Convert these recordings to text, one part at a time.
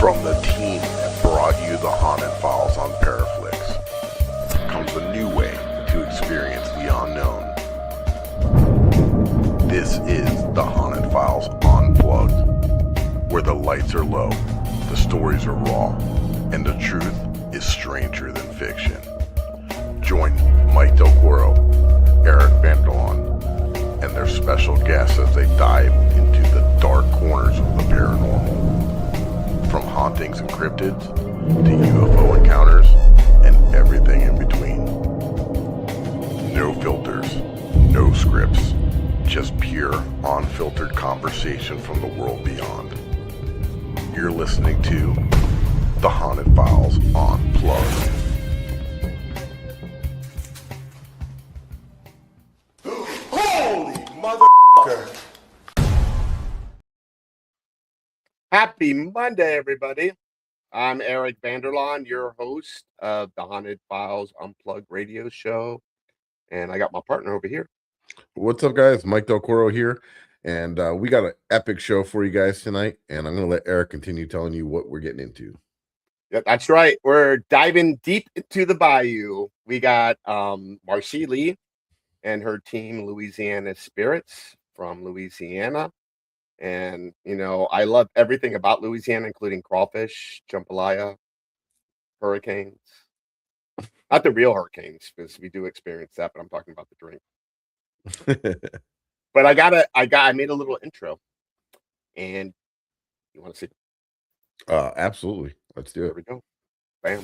From the team that brought you the Haunted Files on ParaFlixx comes a new way to experience the unknown. This is the Haunted Files Unplugged, where the lights are low, the stories are raw, and the truth is stranger than fiction. Join Mike Delcoro, Eric Vanderlaan, and their special guests as they dive into the dark corners of the paranormal. From hauntings and cryptids to UFO encounters and everything in between. No filters, no scripts, just pure, unfiltered conversation from the world beyond. You're listening to the Haunted Files Unplugged. Holy motherfucker! Happy Monday, everybody. I'm Eric Vanderlaan, your host of the Haunted Files Unplugged radio show. And I got my partner over here. What's up, guys? Mike Delcoro here. And we got an epic show for you guys tonight. And I'm going to let Eric continue telling you what we're getting into. Yeah, that's right. We're diving deep into the bayou. We got Marci Lee and her team, Louisiana Spirits from Louisiana. And, you know, I love everything about Louisiana, including crawfish, jambalaya, hurricanes. Not the real hurricanes, because we do experience that, but I'm talking about the drink. But I made a little intro. And you want to see? Absolutely. Let's do it. There we go. Bam.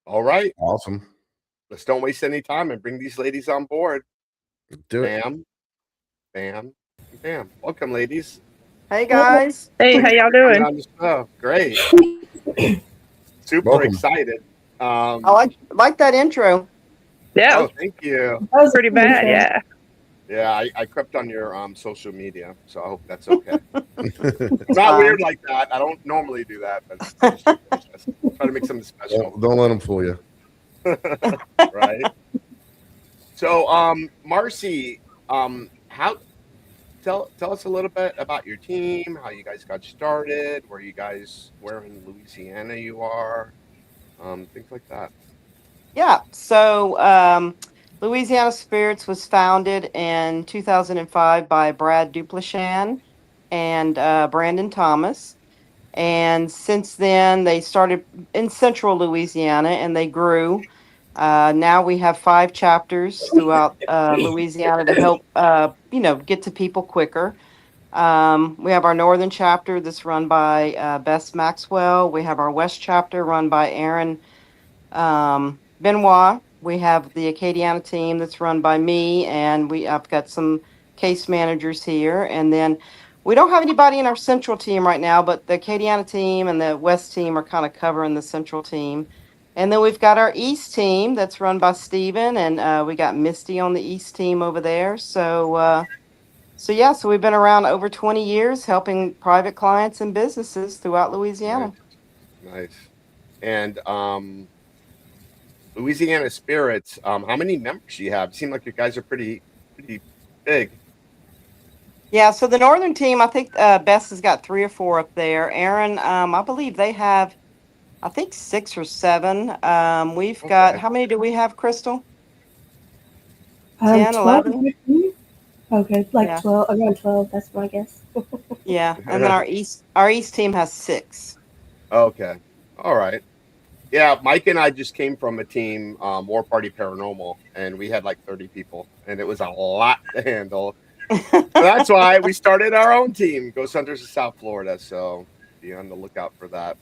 All right. Awesome. Let's don't waste any time and bring these ladies on board. Do it. Bam, bam, bam. Welcome, ladies. Hey guys. Hey, how y'all Coming doing? on the show. Great. Super Welcome. excited. I like that intro. Yeah, Oh, thank you. that was pretty bad. Yeah. Yeah, I crept on your social media, so I hope that's okay. It's not fine. weird like that. I don't normally do that, but just try to make something special. Don't let them fool you. Right. So, Marci, how tell us a little bit about your team, how you guys got started, where in Louisiana you are, things like that. Yeah. So Louisiana Spirits was founded in 2005 by Brad Duplashan and Brandon Thomas. And since then, they started in central Louisiana and they grew. Now we have 5 chapters throughout Louisiana to help, get to people quicker. We have our northern chapter that's run by Bess Maxwell. We have our west chapter run by Aaron Benoit. We have the Acadiana team that's run by me, and I've got some case managers here. And then we don't have anybody in our central team right now, but the Acadiana team and the west team are kind of covering the central team. And then we've got our east team that's run by Steven, and we got Misty on the east team over there. So we've been around over 20 years helping private clients and businesses throughout Louisiana. Nice. And Louisiana Spirits, how many members do you have? It seems like you guys are pretty big. Yeah, so the northern team, I think Bess has got 3 or 4 up there. Aaron, I believe they have, 6 or 7. We've got, how many do we have, Crystal? 10, 12, 11? 13? Okay, like Yeah. 12, around 12, that's my guess. Yeah, and then our east team has 6. Okay. All right. Yeah, Mike and I just came from a team, War Party Paranormal, and we had like 30 people, and it was a lot to handle. So that's why we started our own team, Ghost Hunters of South Florida. So be on the lookout for that.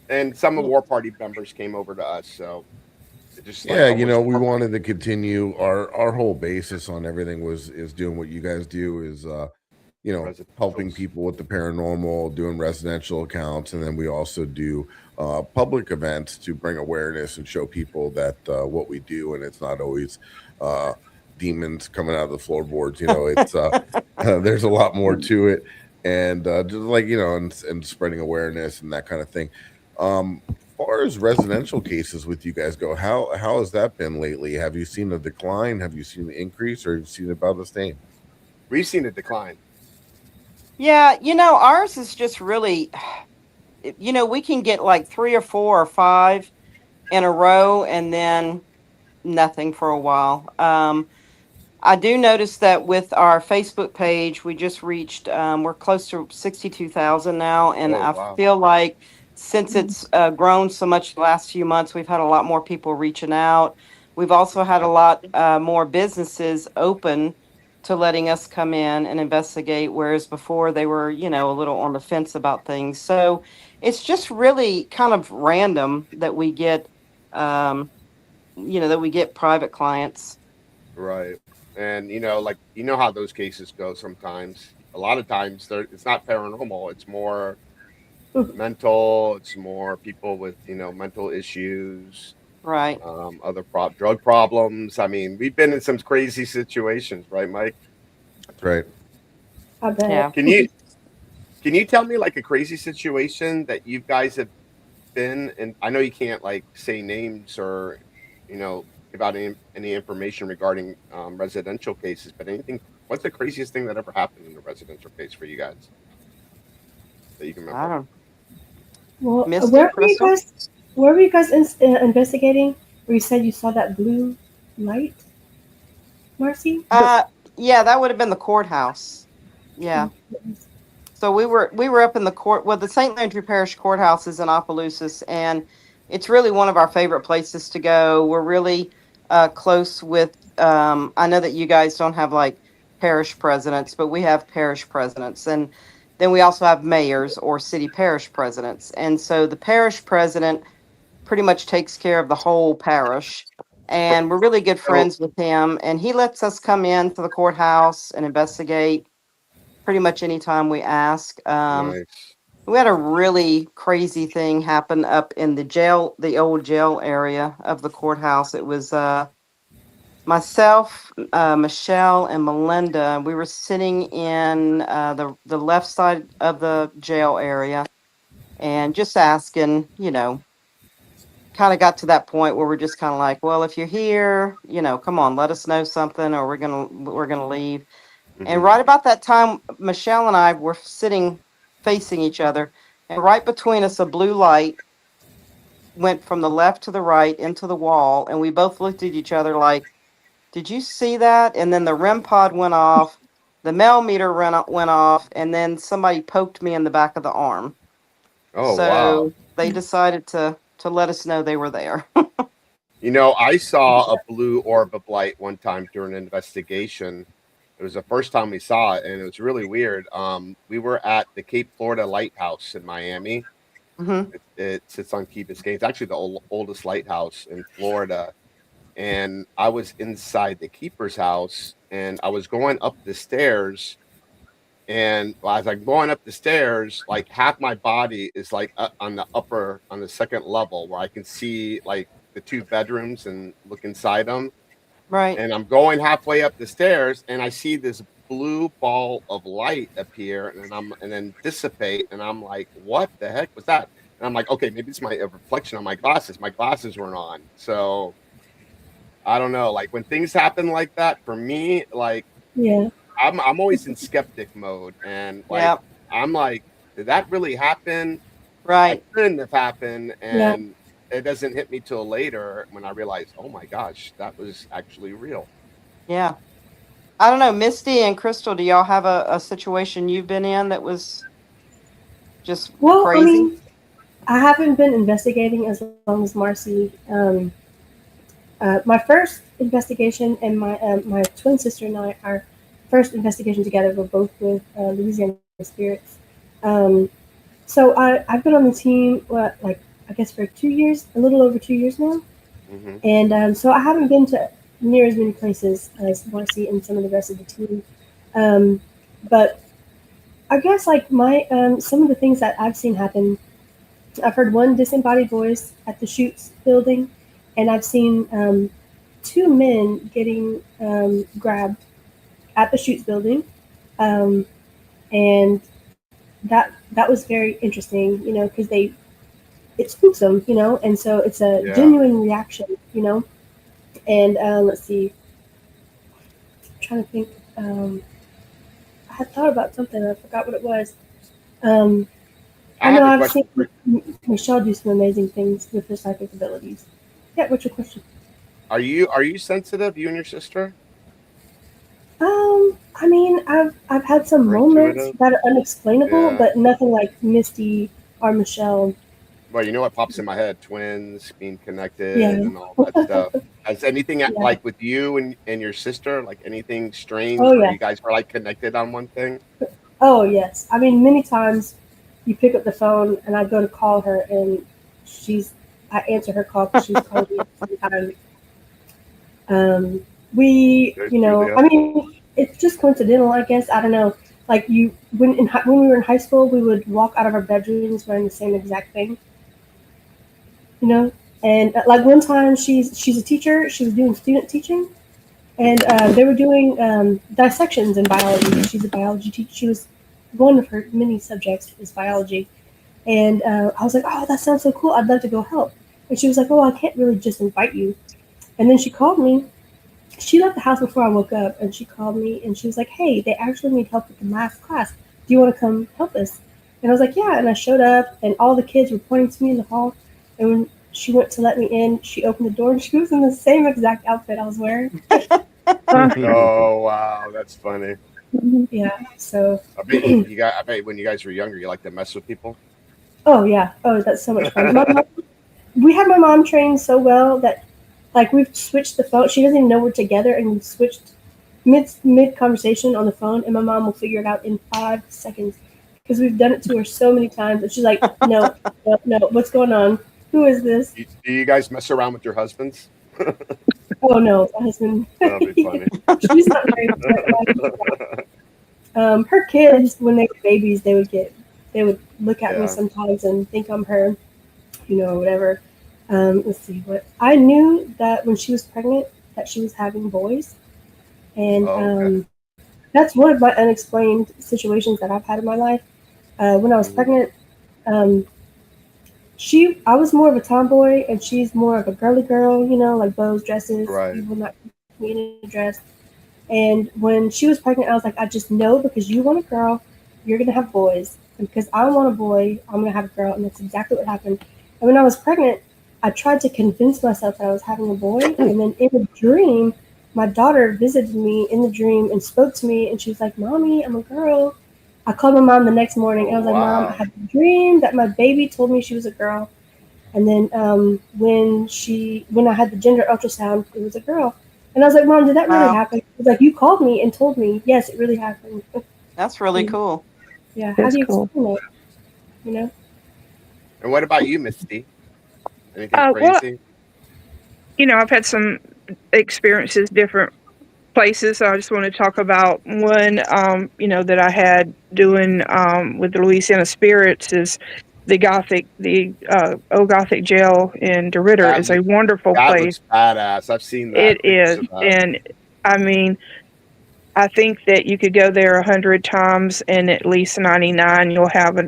And some of War Party members came over to us. So Just like Yeah, almost we perfect. wanted to continue our whole basis on everything is doing what you guys do is helping Residentials. people with the paranormal, doing residential accounts, and then we also do public events to bring awareness and show people that what we do, and it's not always uh, demons coming out of the floorboards. It's there's a lot more to it, and just like and spreading awareness and that kind of thing. Far as residential cases with you guys go, how has that been lately? Have you seen a decline? Have you seen the increase, or have you seen about the same? We've seen a decline. Yeah, ours is just really, we can get like 3 or 4 or 5 in a row and then nothing for a while. I do notice that with our Facebook page, we just reached, we're close to 62,000 now. And Oh I wow. feel like since it's grown so much the last few months, we've had a lot more people reaching out. We've also had a lot more businesses open to letting us come in and investigate, whereas before they were, a little on the fence about things. So it's just really kind of random that we get, um, that we get private clients. Right. And like how those cases go sometimes. A lot of times it's not paranormal, it's more mental, it's more people with, mental issues, Right. other drug problems. I mean, we've been in some crazy situations, right, Mike? That's right. I bet. Yeah. Can you can you tell me like a crazy situation that you guys have been in? I know you can't like say names or, give out any information regarding residential cases, but anything, what's the craziest thing that ever happened in a residential case for you guys that you can I remember? don't. Well, Misty, Crystal? where were you guys investigating? Where you said you saw that blue light, Marcy? Uh, yeah, that would have been the courthouse. Yeah. Oh, goodness. So we were up in the court. Well, the St. Landry Parish Courthouse is in Opelousas, and it's really one of our favorite places to go. We're really close with. I know that you guys don't have like parish presidents, but we have parish presidents, and then we also have mayors or city parish presidents. And so the parish president pretty much takes care of the whole parish. And we're really good So friends with him. And he lets us come in to the courthouse and investigate pretty much anytime we ask. nice. We had a really crazy thing happen up in the jail, the old jail area of the courthouse. It was myself, Michelle, and Melinda. We were sitting in the left side of the jail area and just asking, kind of got to that point where we're just kind of like, well, if you're here, come on, let us know something, or we're gonna leave. And Hmm. right about that time, Michelle and I were sitting facing each other, and right between us, a blue light went from the left to the right into the wall, and we both looked at each other like, "Did you see that?" And then the REM pod went off, the mail meter went off, and then somebody poked me in the back of the arm. Oh wow. So they decided to let us know they were there. I saw a blue orb of light one time during an investigation. It was the first time we saw it, and it was really weird. We were at the Cape Florida Lighthouse in Miami. Hmm. It sits on Key Biscayne. It's actually the oldest lighthouse in Florida. And I was inside the keeper's house, and I was going up the stairs. And as I'm going up the stairs, like half my body is like on the second level, where I can see like the two bedrooms and look inside them. Right. And I'm going halfway up the stairs, and I see this blue ball of light appear, and then dissipate, and I'm like, what the heck was that? And I'm like, okay, maybe it's a reflection on my glasses. My glasses weren't on. So I don't know. Like when things happen like that, for me, like Yeah. I'm always in skeptic mode, and like Yeah. I'm like, did that really happen? That Right. couldn't have happened, Yeah. and it doesn't hit me till later when I realize, oh my gosh, that was actually real. Yeah. I don't know, Misty and Crystal, do y'all have a situation you've been in that was just Well, I crazy? mean, I haven't been investigating as long as Marcy. My first investigation and my twin sister and I, our first investigation together were both with Louisiana Spirits. Um, so I've been on the team, like I guess for 2 years, a little over 2 years now. Hmm. And so I haven't been to near as many places as Marci and some of the rest of the team. Um, but I guess like my some of the things that I've seen happen, I've heard one disembodied voice at the Shoots building, and I've seen two men getting grabbed at the Shoots building, um, and that was very interesting, because it spooks them, and so it's a Yeah. genuine reaction, And let's see, I'm trying to think. I had thought about something, I forgot what it was. Um, I I know have a I've question seen for. Michelle do some amazing things with her psychic abilities. Yeah, what's your question? Are you sensitive? You and your sister? I mean, I've had some Or moments intuitive? that are unexplainable, Yeah. but nothing like Misty or Michelle. Well, you know what pops in my head? Twins being connected Yeah. and all that stuff. Has anything Yeah. like with you and your sister, like anything Oh strange where yeah. you guys were like connected on one thing? Oh yes. I mean, many times you pick up the phone and I go to call her and I answer her call because she's calling me at the same time. We, There's I Julia. mean, it's just coincidental, I guess. I don't know. Like when we were in high school, we would walk out of our bedrooms wearing the same exact thing, you know. And like one time, she's a teacher. She was doing student teaching, and Hmm. they were doing dissections in biology. She's a biology teacher. She was one of her many subjects is biology, and I was like, "Oh, that sounds so cool! I'd love to go help." And she was like, "Oh, I can't really just invite you." And then she called me. She left the house before I woke up, and she called me and she was like, "Hey, they actually need help with the math class. Do you want to come help us?" And I was like, "Yeah." And I showed up, and all the kids were pointing to me in the hall. And when she went to let me in, she opened the door, and she was in the same exact outfit I was wearing. Oh wow, that's funny. Yeah. So, I bet you got. I bet when you guys were younger, you like to mess with people. oh yeah, oh that's so much fun. We had my mom trained so well that like we've switched the phone. She doesn't even know we're together, and we've switched mid conversation on the phone, and my mom will figure it out in 5 seconds because we've done it to her so many times. And she's like, "No, no, no, what's going on? Who is this?" Do you guys mess around with your husbands? Oh no, my husband. That'll be funny. She's not very upset about it. Her kids, when they were babies, they would look at me Yeah. sometimes and think I'm her, or whatever. Let's see what I knew that when she was pregnant that she was having boys, and Oh, okay. that's one of my unexplained situations that I've had in my life. When I was Hmm. pregnant, um, I was more of a tomboy, and she's more of a girly girl, like bows, dresses. Right. You will not keep me in a dress. And when she was pregnant, I was like, I just know because you want a girl, you're gonna have boys, and because I want a boy, I'm gonna have a girl, and that's exactly what happened. And when I was pregnant, I tried to convince myself that I was having a boy, and then in a dream, my daughter visited me in the dream and spoke to me, and she was like, "Mommy, I'm a girl." I called my mom the next morning, and I Oh was like, "Mom, I wow. had a dream that my baby told me she was a girl." And then when I had the gender ultrasound, it was a girl. And I was like, "Mom, did that really Wow, happen?" She was like, "You called me and told me, yes, it really happened." that's really cool. Yeah, how That's do you cool. explain that? You know? And what about you, Misty? Anything Well, crazy? I've had some experiences, different places. So I just want to talk about one, that I had doing with the Louisiana Spirits is the Old Gothic Jail in DeRidder That is a look wonderful that place. looks badass. I've seen It that pictures is, of that. and I mean, I think that you could go there 100 times, and at least 99 you'll have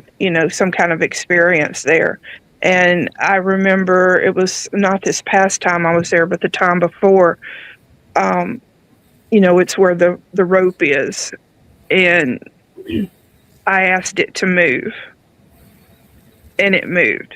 some kind of experience there. And I remember it was not this past time I was there, but the time before. Um, it's where the rope is, and I asked it to move, and it moved.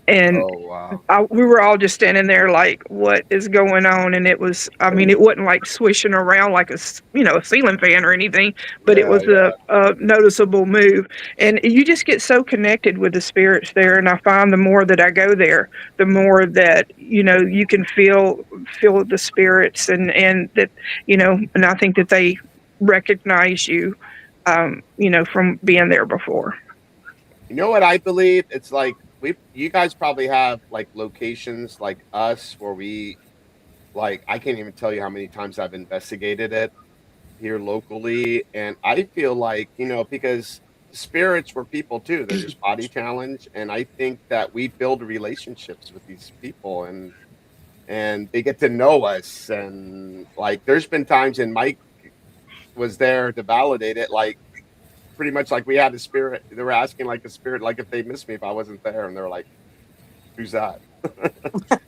And Oh wow. we were all just standing there like, what is going on? And it was, I mean, it wasn't like swishing around like a ceiling fan or anything, but it Yeah, was yeah. a noticeable move. And you just get so connected with the spirits there. And I find the more that I go there, the more that, you can feel the spirits and that, and I think that they recognize you, from being there before. You know what I believe? It's like you guys probably have like locations like us where we like I can't even tell you how many times I've investigated it here locally, and I feel like because spirits were people too. They're just body challenged, and I think that we build relationships with these people, and they get to know us, and like there's been times, and Mike was there to validate it, like pretty much like we had a spirit. They were asking like a spirit, like if they missed me if I wasn't there, and they're like, "Who's that?"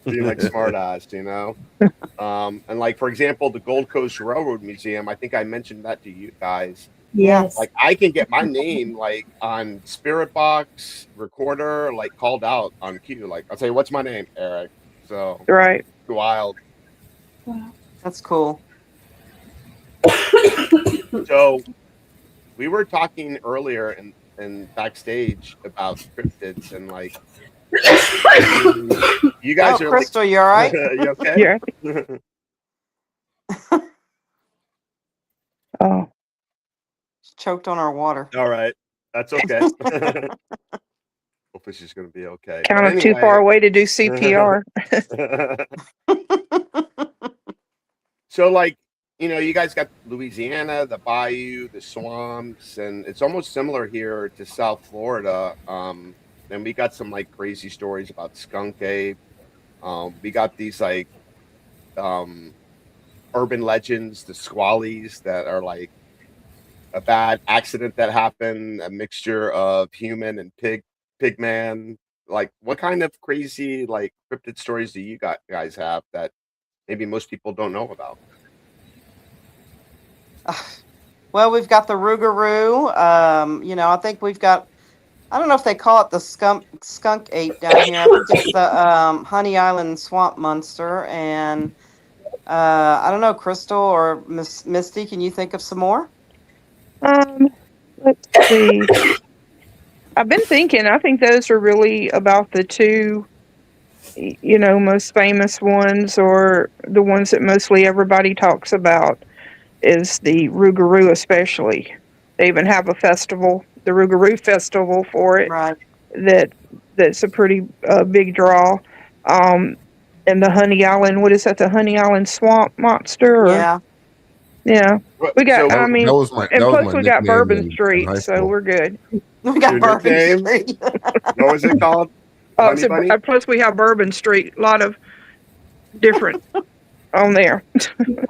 Being like smart ass, and like for example, the Gold Coast Railroad Museum. I think I mentioned that to you guys. Yes. Like I can get my name like on Spirit Box recorder, like called out on cue. Like I'll say, "What's my name, Eric?" So Right. wild. Wow. That's cool. So we were talking earlier and backstage about cryptids and like you guys are Crystal, you all right? you okay? Yeah. Oh. Choked on our water. All right, that's okay. Hopefully she's gonna be okay. Kind But of too far away to do CPR. So like you guys got Louisiana, the bayou, the swamps, and it's almost similar here to South Florida. And we got some like crazy stories about skunk ape. We got these like urban legends, the squallies that are like a bad accident that happened, a mixture of human and pig man. Like what kind of crazy like cryptid stories do you guys have that maybe most people don't know about? Well, we've got the Rougarou. I think we've got. I don't know if they call it the skunk ape down here. I think it's the Honey Island swamp monster. And I don't know, Crystal or Misty. Can you think of some more? Let's see. I've been thinking. I think those are really about the two, most famous ones, or the ones that mostly everybody talks about. Is the Rougarou, especially. They even have a festival, the Rougarou Festival, for it. Right. That's a pretty big draw. And the Honey Island, what is that? The Honey Island Swamp Monster? Yeah. Yeah. We got. So I mean, that was my and plus we got nickname Bourbon in Street, high so school. we're good. We got Your Bourbon nickname? Street. what was it called? Honey Bunny? Plus we have Bourbon Street. A lot of different on there.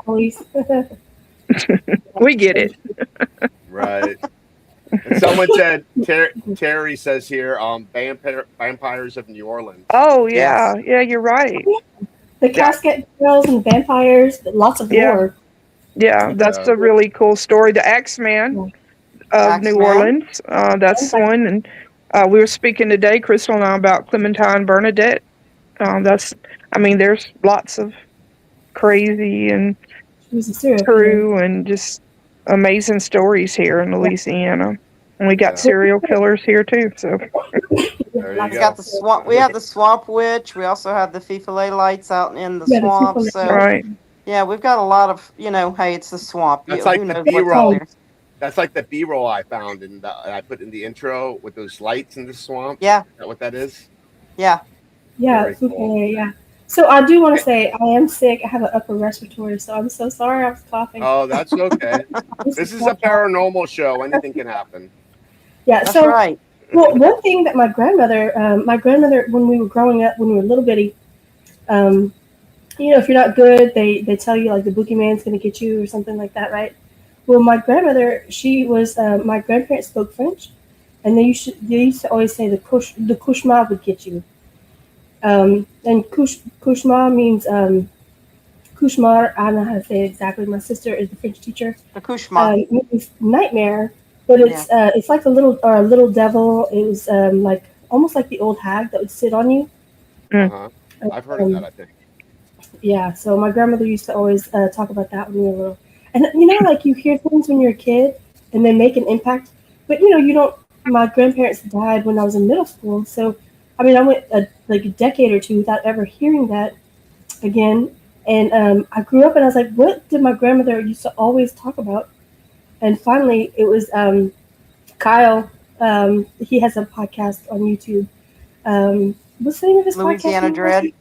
Always. We get it. Right. And someone said Terry says here, vampires of New Orleans. Oh yeah, Yes. yeah, you're right. The casket girls and vampires, lots of Yeah. lore. Yeah, that's a really cool story. The Axeman of New Axeman. Orleans. That's one. And we were speaking today, Crystal and I, about Clementine Bernadette. There's lots of crazy and She was a serial true and just amazing stories here in Louisiana. And we got serial killers here too. So There you We go. got the swamp. We have the swamp witch. We also have the Fifale lights out in the Yeah, the swamp. Fifale So right. yeah, we've got a lot of. Hey, it's the swamp. That's like who the knows what's B-roll. out there? That's like the B-roll I found and I put in the intro with those lights in the swamp. Yeah. Is that what that is? Yeah. Yeah, Very cool. okay, yeah. So I do want to say I am sick. I have an upper respiratory, so I'm so sorry I was coughing. Oh, that's okay. This is a paranormal show. Anything can happen. Yeah, That's so right. well, one thing that my grandmother, when we were growing up, when we were little bitty, if you're not good, they tell you like the boogeyman's going to get you or something like that, right? Well, my grandmother, she was my grandparents spoke French, and they used to always say the kushma would get you. And kushma means kushmar. I don't know how to say it exactly. My sister is the French teacher. The Kushma. Means nightmare, but it's like a little devil. It was like almost like the old hag that would sit on you. Uh-huh. I've heard of that, I think. Yeah, so my grandmother used to always talk about that when we were little. And like you hear things when you're a kid and they make an impact, but you don't. My grandparents died when I was in middle school, so I went like a decade or two without ever hearing that again. And I grew up and I was like, what did my grandmother used to always talk about? And finally, it was Kyle. He has a podcast on YouTube. What's the name of his podcast? Louisiana Dread.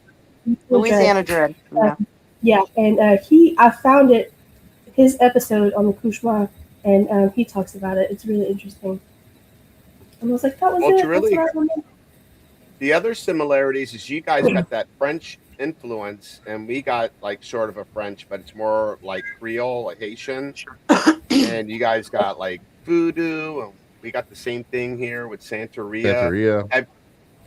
Louisiana Dread. Yeah. Yeah, and I found it, his episode on the Kushma, and he talks about it. It's really interesting. And I was like, that was Well, it's it. That's really what I remember. the other similarities is you guys got that French influence, and we got like sort of a French, but it's more like Creole, like Haitian. And you guys got like voodoo, and we got the same thing here with Santeria. Santeria.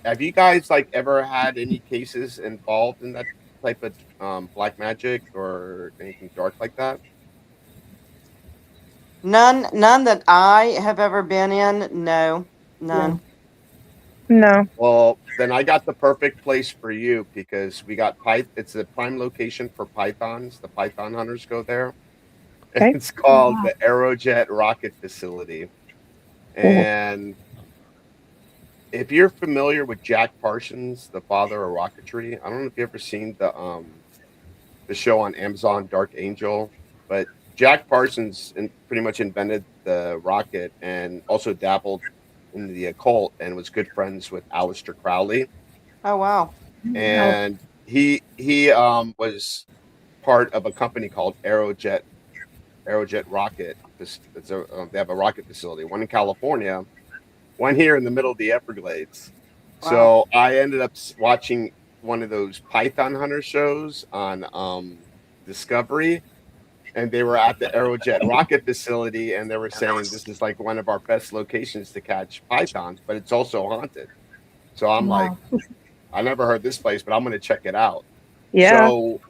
Have you guys like ever had any cases involved in that type of black magic or anything dark like that? None that I have ever been in. No, none. No. Well, then I got the perfect place for you because we got it's a prime location for pythons. The python hunters go there. Okay. It's called the Aerojet Rocket Facility. And if you're familiar with Jack Parsons, the father of rocketry, I don't know if you've ever seen the show on Amazon, Dark Angel, but Jack Parsons pretty much invented the rocket and also dabbled in the occult and was good friends with Aleister Crowley. Oh wow! And he was part of a company called Aerojet Rocket. They have a rocket facility, one in California, one here in the middle of the Everglades. Wow. So I ended up watching one of those Python hunter shows on Discovery, and they were at the Aerojet Rocket Facility, and they were saying this is like one of our best locations to catch pythons, but it's also haunted. So I'm like, I never heard this place, but I'm going to check it out. Yeah. So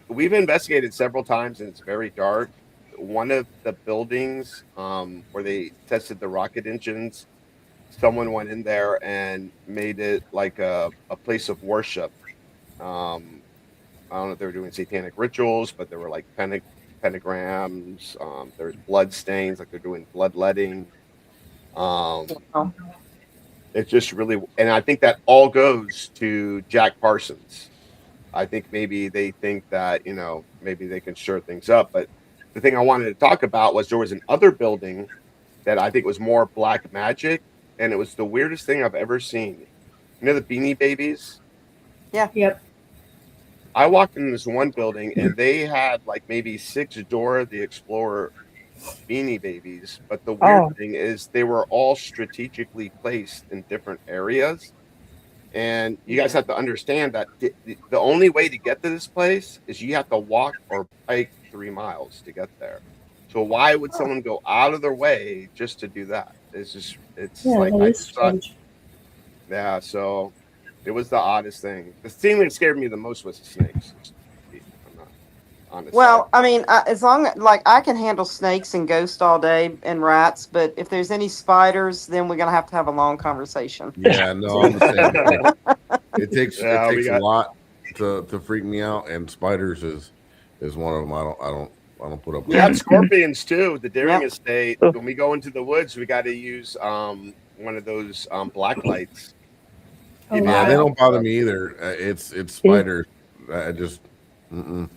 we've investigated several times, and it's very dark. One of the buildings where they tested the rocket engines, someone went in there and made it like a place of worship. I don't know if they were doing satanic rituals, but there were like pentagrams. There's blood stains, like they're doing bloodletting. It's just really, and I think that all goes to Jack Parsons. I think maybe they think that, maybe they can stir things up. But the thing I wanted to talk about was there was another building that I think was more black magic, and it was the weirdest thing I've ever seen. You know the Beanie Babies? Yeah. Yep. I walked in this one building, and they had like maybe 6 Dora the Explorer Beanie Babies. But the weird thing is they were all strategically placed in different areas. And you guys have to understand that the only way to get to this place is you have to walk or bike 3 miles to get there. So why would someone go out of their way just to do that? It's like that is strange. Yeah, so it was the oddest thing. The thing that scared me the most was the snakes. I'm not honest. Well, I mean, as long as I can handle snakes and ghosts all day and rats, but if there's any spiders, then we're gonna have to have a long conversation. Yeah, no, I'm the same. It takes a lot to freak me out, and spiders is one of them. I don't put up. We have scorpions too. The Deering Estate. When we go into the woods, we got to use one of those black lights. Yeah, they don't bother me either. It's spiders. I just. Mm-mm.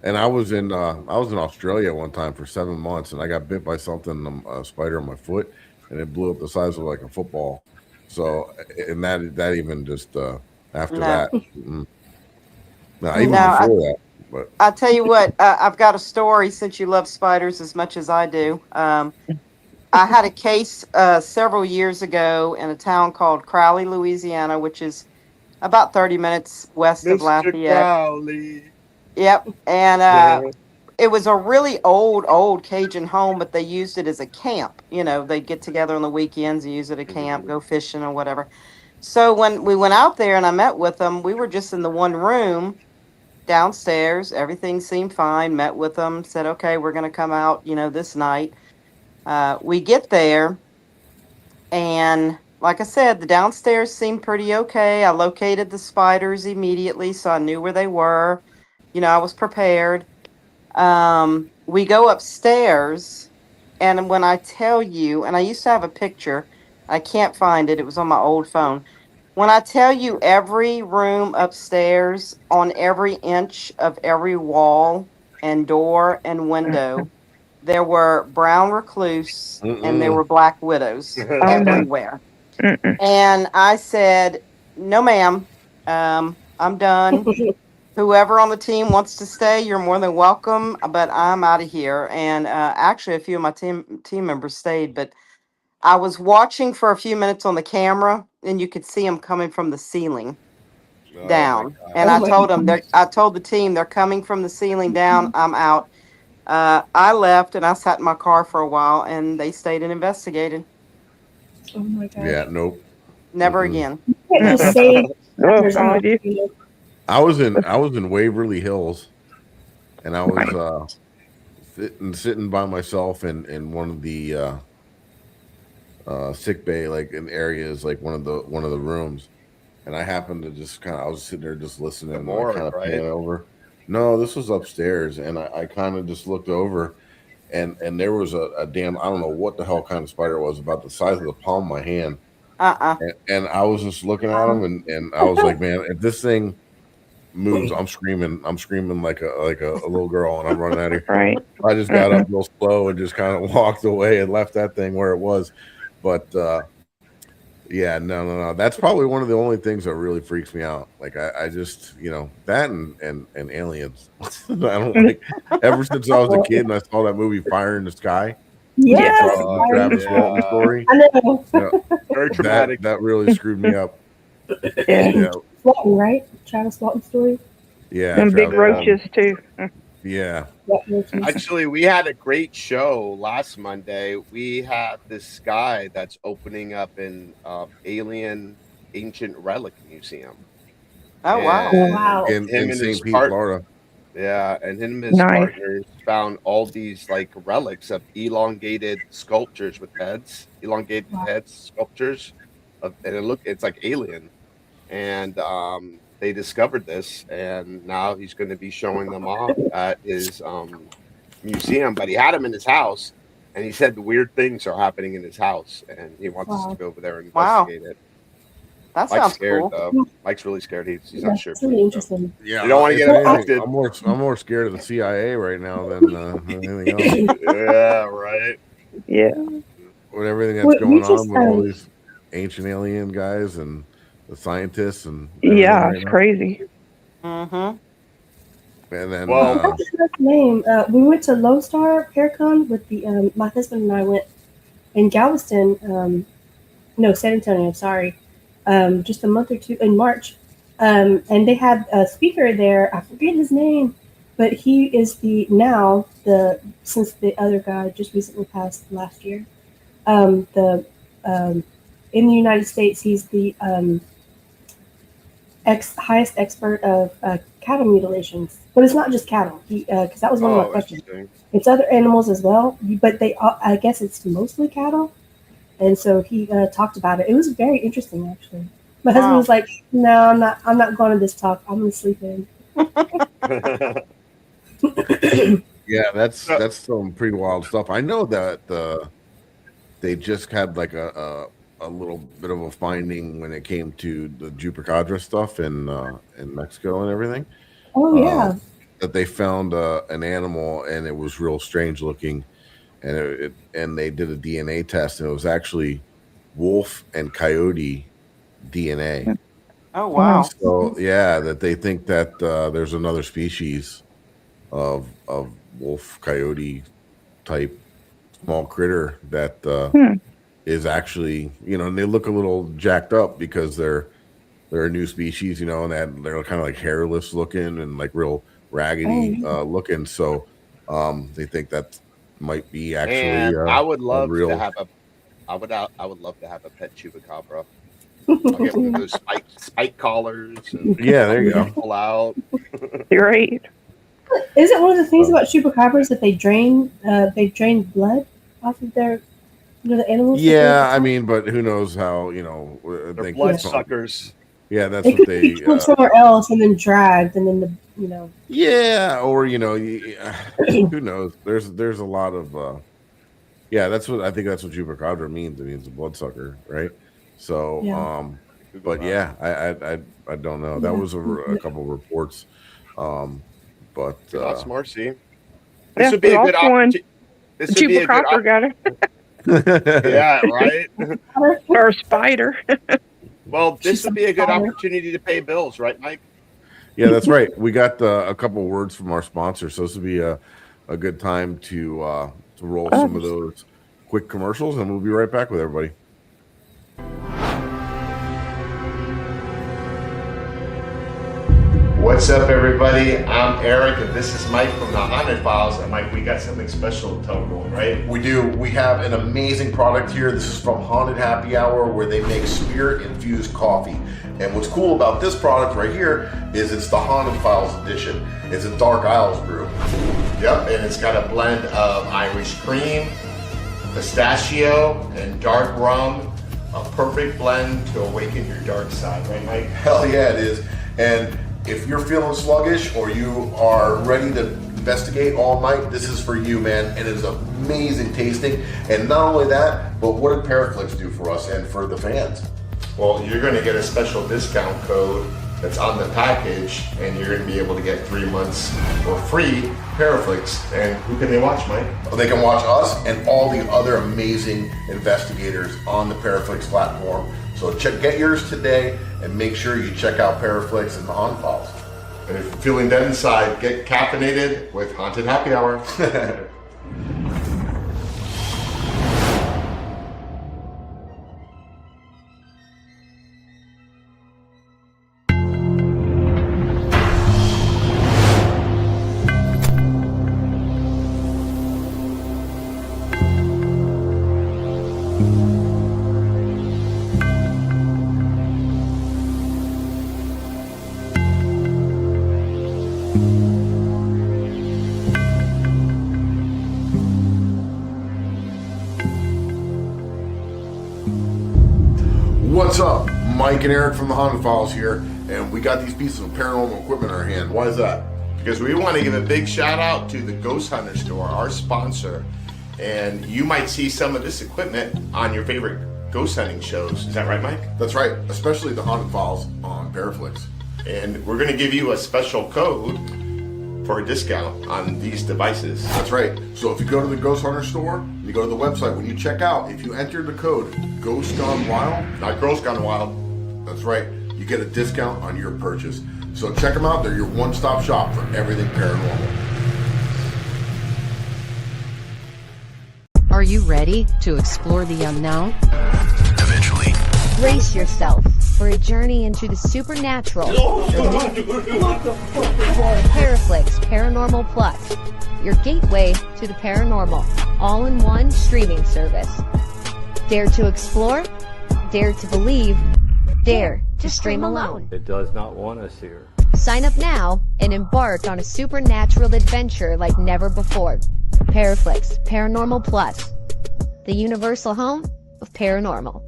And I was in Australia one time for 7 months, and I got bit by something, a spider on my foot, and it blew up the size of like a football. So, and that even just after that, even before that. But I tell you what, I've got a story since you love spiders as much as I do. I had a case several years ago in a town called Crowley, Louisiana, which is about 30 minutes west of Lafayette. Crowley. Yep. And it was a really old Cajun home, but they used it as a camp. They'd get together on the weekends and use it as a camp, go fishing or whatever. So when we went out there and I met with them, we were just in the one room downstairs. Everything seemed fine. Met with them, said, okay, we're going to come out, this night. We get there, and like I said, the downstairs seemed pretty okay. I located the spiders immediately, so I knew where they were. I was prepared. We go upstairs, and when I tell you, and I used to have a picture, I can't find it. It was on my old phone. When I tell you every room upstairs, on every inch of every wall and door and window, there were brown recluse and there were black widows everywhere. And I said, No, ma'am. I'm done. Whoever on the team wants to stay, you're more than welcome. But I'm out of here. And actually, a few of my team members stayed, but I was watching for a few minutes on the camera, and you could see them coming from the ceiling Oh my down. And god. Oh I my told them, goodness. I told the team they're coming from the ceiling down. I'm out. I left and I sat in my car for a while, and they stayed and investigated. Oh my Yeah, gosh. nope. Never Mm-mm. again. You can't just Mm-mm. say Oh, there's I'm on, with you. you know. I was in Waverly Hills, and I was Right. sitting by myself in one of the sick bay, like in areas, like one of the rooms, and I happened to just kind of, I was sitting there just listening, The and I morgue, kind of right? pan over. No, this was upstairs, and I kind of just looked over, and there was a damn, I don't know what the hell kind of spider it was, about the size of the palm of my hand, Uh-uh. and I was just looking at him, and I was like, man, if this thing moves, I'm screaming like a little girl, and I'm running out of here. Right. I just got up real slow and just kind of walked away and left that thing where it was. But yeah, no. That's probably one of the only things that really freaks me out. Like I just, that and aliens. I don't like. Ever since I was a Well, kid and I saw that movie Fire in the Sky, the, Yeah. yes, the Travis Walton Yeah. story, I know. you know, Very that traumatic. that really screwed me up. Yeah. Yeah, Walton, right? Travis Walton story. yeah, And big Travis Yeah. roaches Walton. too. Yeah, What roaches? Actually, we had a great show last Monday. We have this guy that's opening up an alien ancient relic museum, Oh, wow. Oh, and wow. him in and his St. Pete, Florida. yeah, and him and his Nice. partners found all these like relics of elongated sculptures with heads, elongated Wow. heads sculptures, and it's like alien. And they discovered this, and now he's going to be showing them off at his museum. But he had them in his house, and he said the weird things are happening in his house, and he wants us to Wow. go over there and Wow. investigate it. That Mike's sounds scared cool. though. Mike's really scared. He's not sure That's if really he can go. interesting. Yeah, You don't want to if get anything, infected. I'm more scared of the CIA right now than anything else. Yeah, right. Yeah. With everything that's We going on just with all these ancient alien guys and the scientists and everything Yeah. right It's now. crazy. Mm-hmm. And then Well, I forgot his name. We went to Lone Star Paracon with the my husband and I went in Galveston. No, San Antonio. Sorry, just a month or two in March. And they had a speaker there. I forget his name, but he is since the other guy just recently passed last year. The In the United States, he's the highest expert of cattle mutilations. But it's not just cattle. Because that was one of my questions. interesting. It's other animals as well, but I guess it's mostly cattle. And so he talked about it. It was very interesting, actually. My husband Wow. was like, "No, I'm not. I'm not going to this talk. I'm going to sleep in." yeah, that's some pretty wild stuff. I know that they just had like a little bit of a finding when it came to the Chupacabra stuff in Mexico and everything. Oh yeah. That they found an animal and it was real strange looking, and and they did a DNA test and it was actually wolf and coyote DNA. Oh, wow. So yeah, that they think that there's another species of wolf coyote type small critter that is actually, and they look a little jacked up because they're a new species, and they're kind of like hairless looking and like real raggedy looking. So they think that might be actually And I would a love to real. have I would love to have a pet chupacabra. I'll get one of those spike collars and Yeah, there you go. pull out. You're right. Isn't one of the things about chupacabras that they drain blood off of their the animals? Yeah, I mean, but who knows how They're they blood keep- suckers. Yeah, that's They what could they. be killed somewhere else and then dragged, and then Yeah, or who knows? There's a lot of. Yeah, that's what I think. That's what chupacabra means. It means a bloodsucker, right? So, Yeah. but yeah, I don't know. That was a couple of reports, but That's Marcy. Yeah, This would be we a good lost one. opportunity. This would be a good Chupacabra got it. Yeah, right. Or a spider. Well, this She's would be a good father. opportunity to pay bills, right, Mike? Yeah, that's right. We got a couple words from our sponsor, so this would be a good time to roll some of those quick commercials, and we'll be right back with everybody. What's up, everybody? I'm Eric, and this is Mike from the Haunted Files. And Mike, we got something special to tell everyone, right? We do. We have an amazing product here. This is from Haunted Happy Hour, where they make spirit-infused coffee. And what's cool about this product right here is it's the Haunted Files edition. It's a Dark Isles brew. Yep, and it's got a blend of Irish cream, pistachio, and dark rum. A perfect blend to awaken your dark side, right, Mike? Hell yeah, it is. And if you're feeling sluggish or you are ready to investigate all night, this is for you, man. And it's amazing tasting. And not only that, but what did ParaFlixx do for us and for the fans? Well, you're going to get a special discount code that's on the package, and you're going to be able to get 3 months for free ParaFlixx. And who can they watch, Mike? They can watch us and all the other amazing investigators on the ParaFlixx platform. So get yours today and make sure you check out ParaFlixx and the Haunted Files. And if you're feeling dead inside, get caffeinated with Haunted Happy Hour. What's up? Mike and Eric from the Haunted Files here, and we got these pieces of paranormal equipment in our hand. Why is that? Because we want to give a big shout out to the Ghost Hunter Store, our sponsor. And you might see some of this equipment on your favorite ghost hunting shows. Is that right, Mike? That's right, especially the Haunted Files on ParaFlixx. And we're going to give you a special code for a discount on these devices. That's right. So if you go to the Ghost Hunter Store, you go to the website, when you check out, if you enter the code Ghost Gone Wild, Not Girls Gone Wild. that's right, you get a discount on your purchase. So check them out. They're your one-stop shop for everything paranormal. Are you ready to explore the unknown? Eventually. Brace yourself for a journey into the supernatural. ParaFlixx Paranormal Plus, your gateway to the paranormal, all-in-one streaming service. Dare to explore, dare to believe, dare to stream alone. It does not want us here. Sign up now and embark on a supernatural adventure like never before. ParaFlixx Paranormal Plus, the universal home of paranormal.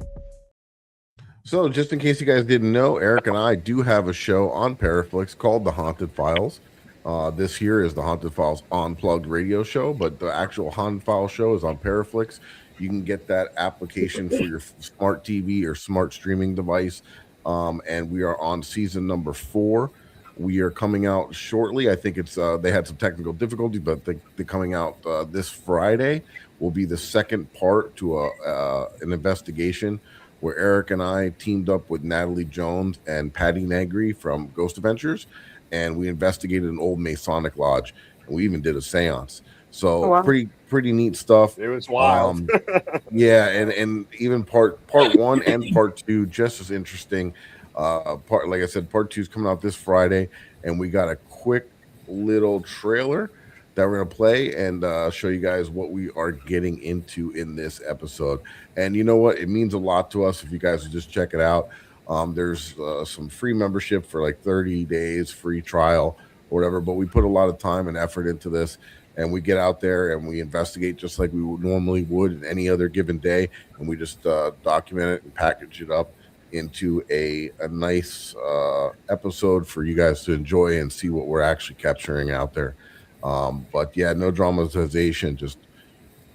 So, just in case you guys didn't know, Eric and I do have a show on ParaFlixx called The Haunted Files. This here is the Haunted Files Unplugged radio show, but the actual Haunted Files show is on ParaFlixx. You can get that application for your smart TV or smart streaming device. And we are on season number 4. We are coming out shortly. I think it's they had some technical difficulties, but they're coming out this Friday. Will be the second part to an investigation where Eric and I teamed up with Natalie Jones and Patty Negri from Ghost Adventures, and we investigated an old Masonic lodge, and we even did a seance. So wow. pretty neat stuff. It was wild. Yeah, and even part 1 and part 2 just as interesting. Like I said, part 2 is coming out this Friday, and we got a quick little trailer that we're gonna play and show you guys what we are getting into in this episode. And you know what? It means a lot to us if you guys would just check it out. There's some free membership for like 30 days, free trial or whatever. But we put a lot of time and effort into this, and we get out there and we investigate just like we normally would in any other given day, and we just document it and package it up into a nice episode for you guys to enjoy and see what we're actually capturing out there. But yeah, no dramatization, just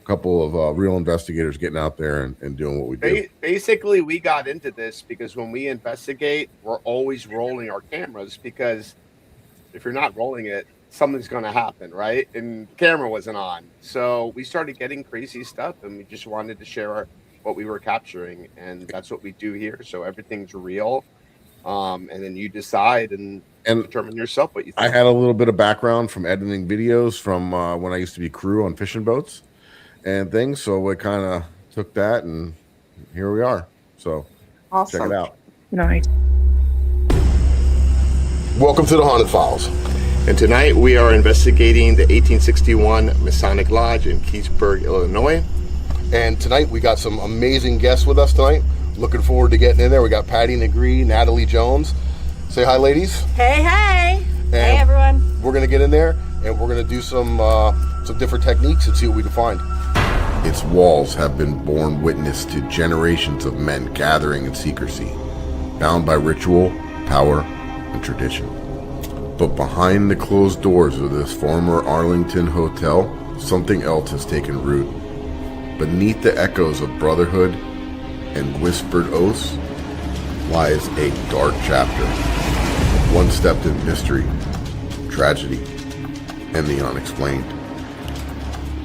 a couple of real investigators getting out there and doing what we do. Basically, we got into this because when we investigate, we're always rolling our cameras, because if you're not rolling it, something's going to happen, right? And the camera wasn't on. So we started getting crazy stuff, and we just wanted to share what we were capturing, and that's what we do here. So everything's real, and then you decide and determine yourself what you think. I had a little bit of background from editing videos from when I used to be crew on fishing boats and things, so we kind of took that, and here we are. So Awesome. check it out. Nice. Welcome to the Haunted Files. And tonight we are investigating the 1861 Masonic Lodge in Keysburg, Illinois. And tonight we got some amazing guests with us tonight. Looking forward to getting in there. We got Patty Negree, Natalie Jones. Say hi, ladies. Hey, hey. And hey, everyone. We're going to get in there, and we're going to do some different techniques and see what we can find. Its walls have been borne witness to generations of men gathering in secrecy, bound by ritual, power, and tradition. But behind the closed doors of this former Arlington hotel, something else has taken root. Beneath the echoes of brotherhood and whispered oaths lies a dark chapter, one steeped in mystery, tragedy, and the unexplained.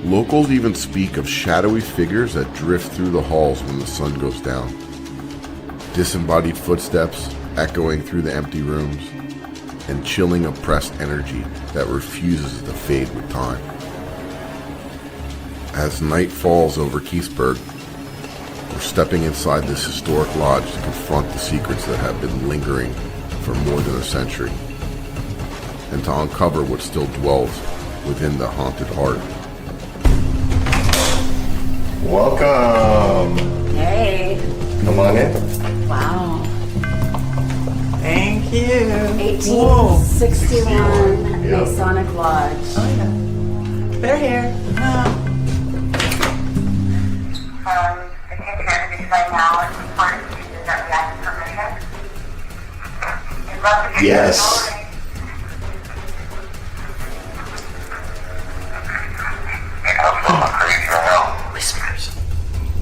Locals even speak of shadowy figures that drift through the halls when the sun goes down. Disembodied footsteps echoing through the empty rooms, and chilling oppressed energy that refuses to fade with time. As night falls over Keysburg, we're stepping inside this historic lodge to confront the secrets that have been lingering for more than a century, and to uncover what still dwells within the haunted heart. Welcome. Hey. Come on in. Wow. Thank you. 1861 Yeah. Masonic Lodge. Oh, yeah. They're here. The cannabis right now is important is that we ask permission. We'd love to get Yes. Whispers.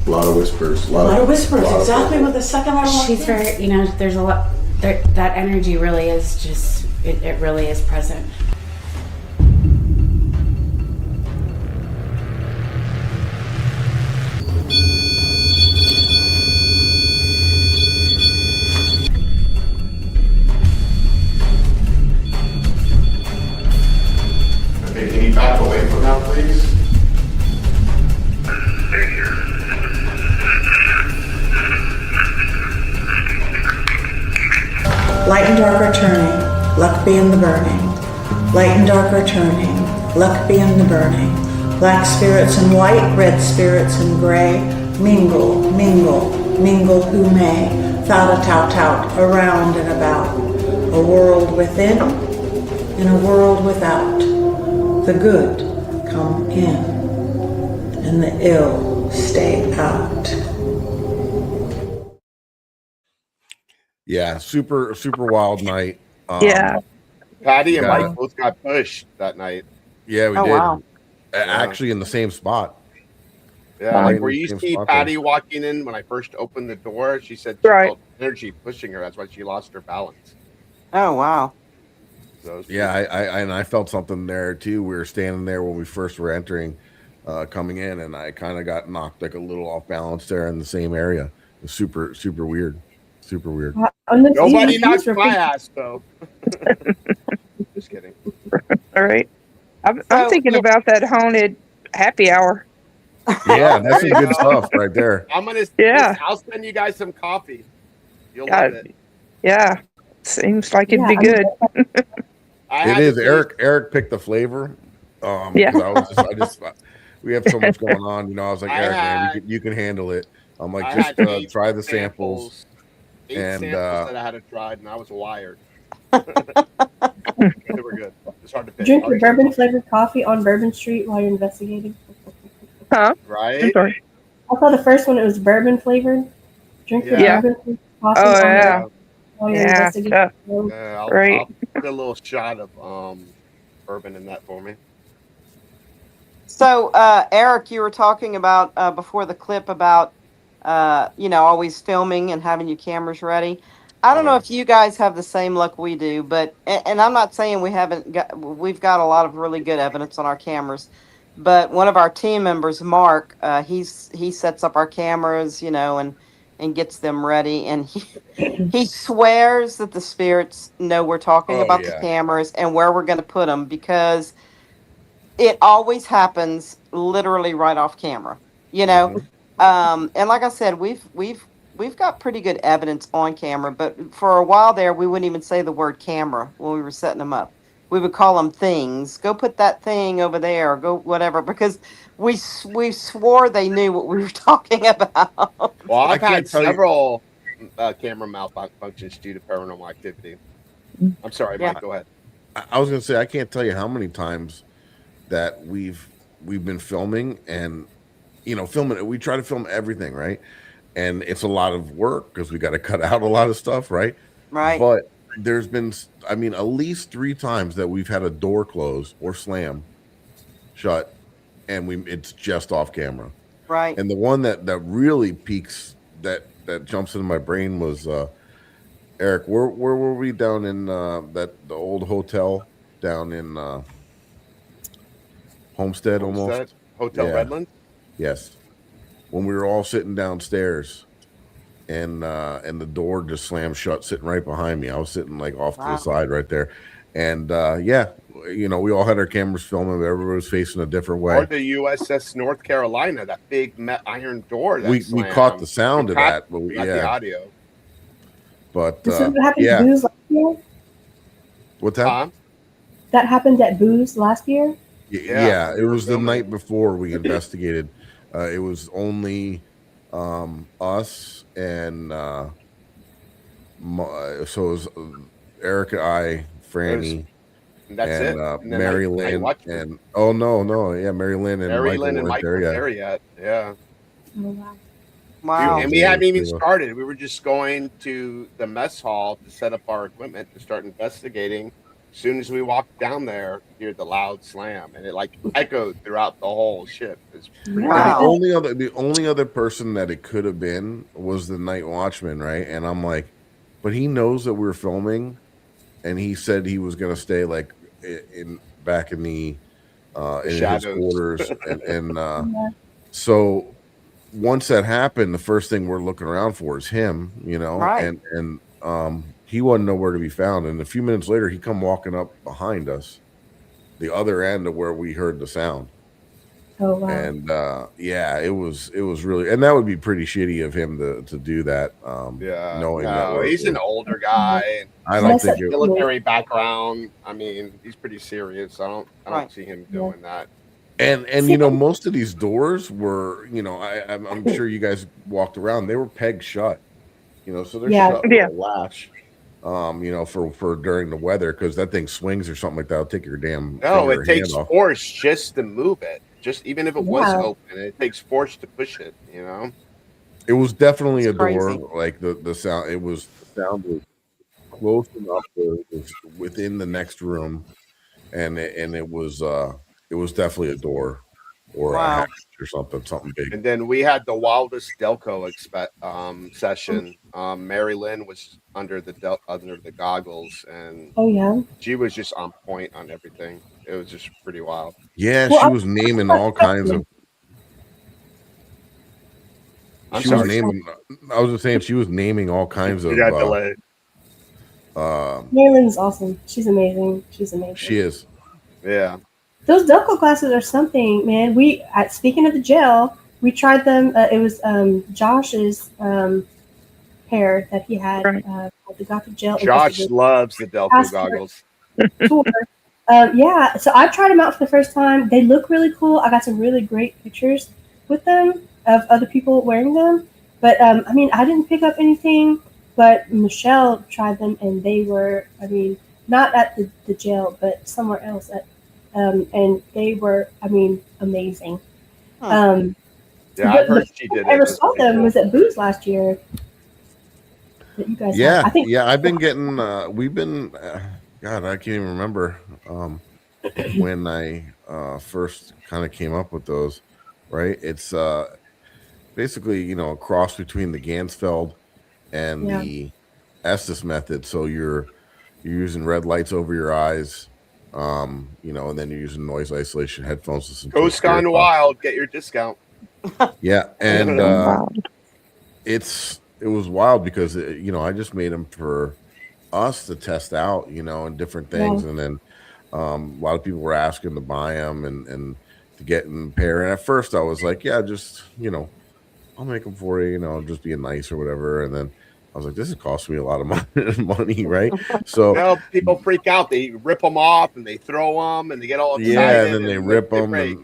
A lot of whispers. A lot of whispers. Exactly what the second I walked She's in. very, there's a lot, that energy really is just, it really is present. Okay, can you back away from that, please? Light and dark are turning, luck be in the burning. Light and dark are turning, luck be in the burning. Black spirits and white, red spirits and gray. Mingle, mingle, mingle who may. Thought a tout tout, around and about. A world within and a world without. The good come in and the ill stay out. Yeah, super wild night. Yeah. Patty and Yeah. Mike both got pushed that night. Yeah, we Oh, did. wow. Actually, in the same spot. Yeah, Right like in where the you same see spot Patty there. walking in when I first opened the door, she said she Right. felt energy pushing her. That's why she lost her balance. Oh, wow. So it was Yeah, I felt something there too. We were standing there when we first were entering, coming in, and I kind of got knocked like a little off balance there in the same area. It was super weird. Super weird. nobody knocked my ass though. Just kidding. All right. I'm So, thinking yeah. about that haunted happy hour. Yeah, that's some There you good go. stuff right there. I'm gonna. Yeah. I'll send you guys some coffee. You'll Yeah. love it. Yeah. Seems like it'd Yeah, be I mean, good. I It had is. to Eric picked the flavor. Yeah. 'Cause I just we have so much going on. I was like, I Eric, man, had- you can handle it. I'm like, I just had 8 try the samples. Eight and, samples that I had to try, and I was wired. They were good. It's hard to pick. Drink your bourbon flavored coffee on Bourbon Street while you're investigating. Huh? I'm Right? sorry. I thought the first one it was bourbon flavored. Drink your Yeah. bourbon flavored coffee Oh, on yeah. while you're Yeah. investigating. Tough. Right. I'll put a little shot of bourbon in that for me. So, Eric, you were talking about before the clip about, always filming and having your cameras ready. I don't know if you guys have the same luck we do, but, and I'm not saying we've got a lot of really good evidence on our cameras, But one of our team members, Mark, he sets up our cameras, and gets them ready. And he swears that the spirits know we're talking Oh about the yeah. cameras and where we're going to put them, because it always happens literally right off camera. You know, Mhm. and like I said, we've got pretty good evidence on camera, but for a while there, we wouldn't even say the word camera when we were setting them up. We would call them things. Go put that thing over there, or go whatever, because we swore they knew what we were talking about. Well, I I've can't had tell you. several camera malfunctions due to paranormal activity. I'm sorry, Yeah. Mike. Go ahead. I was gonna say I can't tell you how many times that we've been filming and filming. We try to film everything, right? And it's a lot of work because we got to cut out a lot of stuff, right? Right. But there's been, I mean, at least 3 times that we've had a door close or slam shut, and it's just off camera. Right. And the one that really peaks, that jumps into my brain was Eric. Where were we down in the old hotel down in Homestead Homestead almost? Hotel Yeah. Redlands. Yes. When we were all sitting downstairs and the door just slammed shut sitting right behind me. I was sitting like off to Wow. the side right there. And yeah, we all had our cameras filming, but everybody was facing a different Or way. the USS North Carolina, that big iron door that We slammed. caught the sound We of caught- that, but we got the audio. But This is what happened yeah. at Booze last year? What's that? That happened at Booze last year? Yeah, we it were was the filming night it. before we investigated. It was only us and so it was Erica, I, Franny, That's and it. And then Mary I Lynn, watched it. and yeah, Mary Lynn and Mary Michael Lynn and weren't Michael there yet. there yet. Yeah. Oh, wow. Wow. And we hadn't even started. We were just going to the mess hall to set up our equipment to start investigating. As soon as we walked down there, you hear the loud slam, and it like echoed throughout the whole ship. It's pretty Wow. The only other person that it could have been was the night watchman, right? And I'm like, but he knows that we're filming, and he said he was going to stay like back in the in his shadows. quarters, and so once that happened, the first thing we're looking around for is him, Right. and he wasn't nowhere to be found. And a few minutes later, he come walking up behind us, the other end of where we heard the sound. Oh, wow. And yeah, it was really, and that would be pretty shitty of him to do that. Yeah, knowing no, that he's an older guy. And I don't think it, military background. I mean, he's pretty serious. I don't Right. see him doing that. and most of these doors were, I'm sure you guys walked around. They were pegged shut, so they're shut with a latch. For during the weather, because that thing swings or something like that, it'll take your damn No, finger it takes hand off. force just to move it. Just even if it was Yeah. open, it takes force to push it. It was definitely It's a door. crazy. Like the sound, the sound was close enough that it was within the next room, and it was definitely a door or a Wow. hatch or something big. And then we had the wildest Delco session. Mary Lynn was under the goggles, and Oh, yeah. she was just on point on everything. It was just pretty wild. Yeah, Well, she was naming all kinds of. I'm She was sorry. naming. I was just saying she was naming all kinds of. You got delayed. Marilyn's awesome. She's amazing. She's amazing. She is. Yeah. Those Delco classes are something, man. Speaking of the gel, we tried them. It was Josh's pair that he had. They got the gel. Josh loves the Delco goggles. Tour. Yeah, so I tried them out for the first time. They look really cool. I got some really great pictures with them of other people wearing them. But I mean, I didn't pick up anything. But Michelle tried them, and they were, I mean, not at the jail, but somewhere else. And they were, I mean, amazing. Yeah, I heard she did. I ever saw them was at Booze last year. That you guys had. I think. Yeah, I've been getting. We've been. God, I can't even remember when I first kind of came up with those. Right, it's basically a cross between the Gansfeld and the Estes method. So you're using red lights over your eyes, You know, and then you're using noise isolation headphones. Listen to Ghost Spirit Gone Box. Wild, get your discount. Yeah, and Wow. it was wild because you know, I just made them for us to test out, you know, and different things, Yeah. and then a lot of people were asking to buy them and to get in pair. And at first, I was like, yeah, just you know, I'll make them for you, you know, just being nice or whatever. And then I was like, this is costing me a lot of money, right? So No, people freak out. They rip them off and they throw them and they get all yeah, and excited then they and rip they them, break.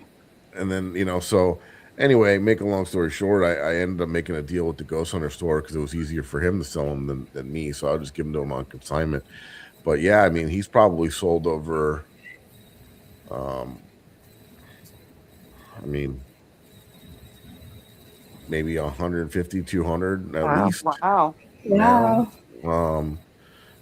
and then you know, so anyway, make a long story short, I ended up making a deal with the Ghost Hunter store because it was easier for him to sell them than me, so I'll just give them to him on consignment. But yeah, I mean, he's probably sold over, I mean, maybe 150, 200 at Wow. least Wow. now. Wow.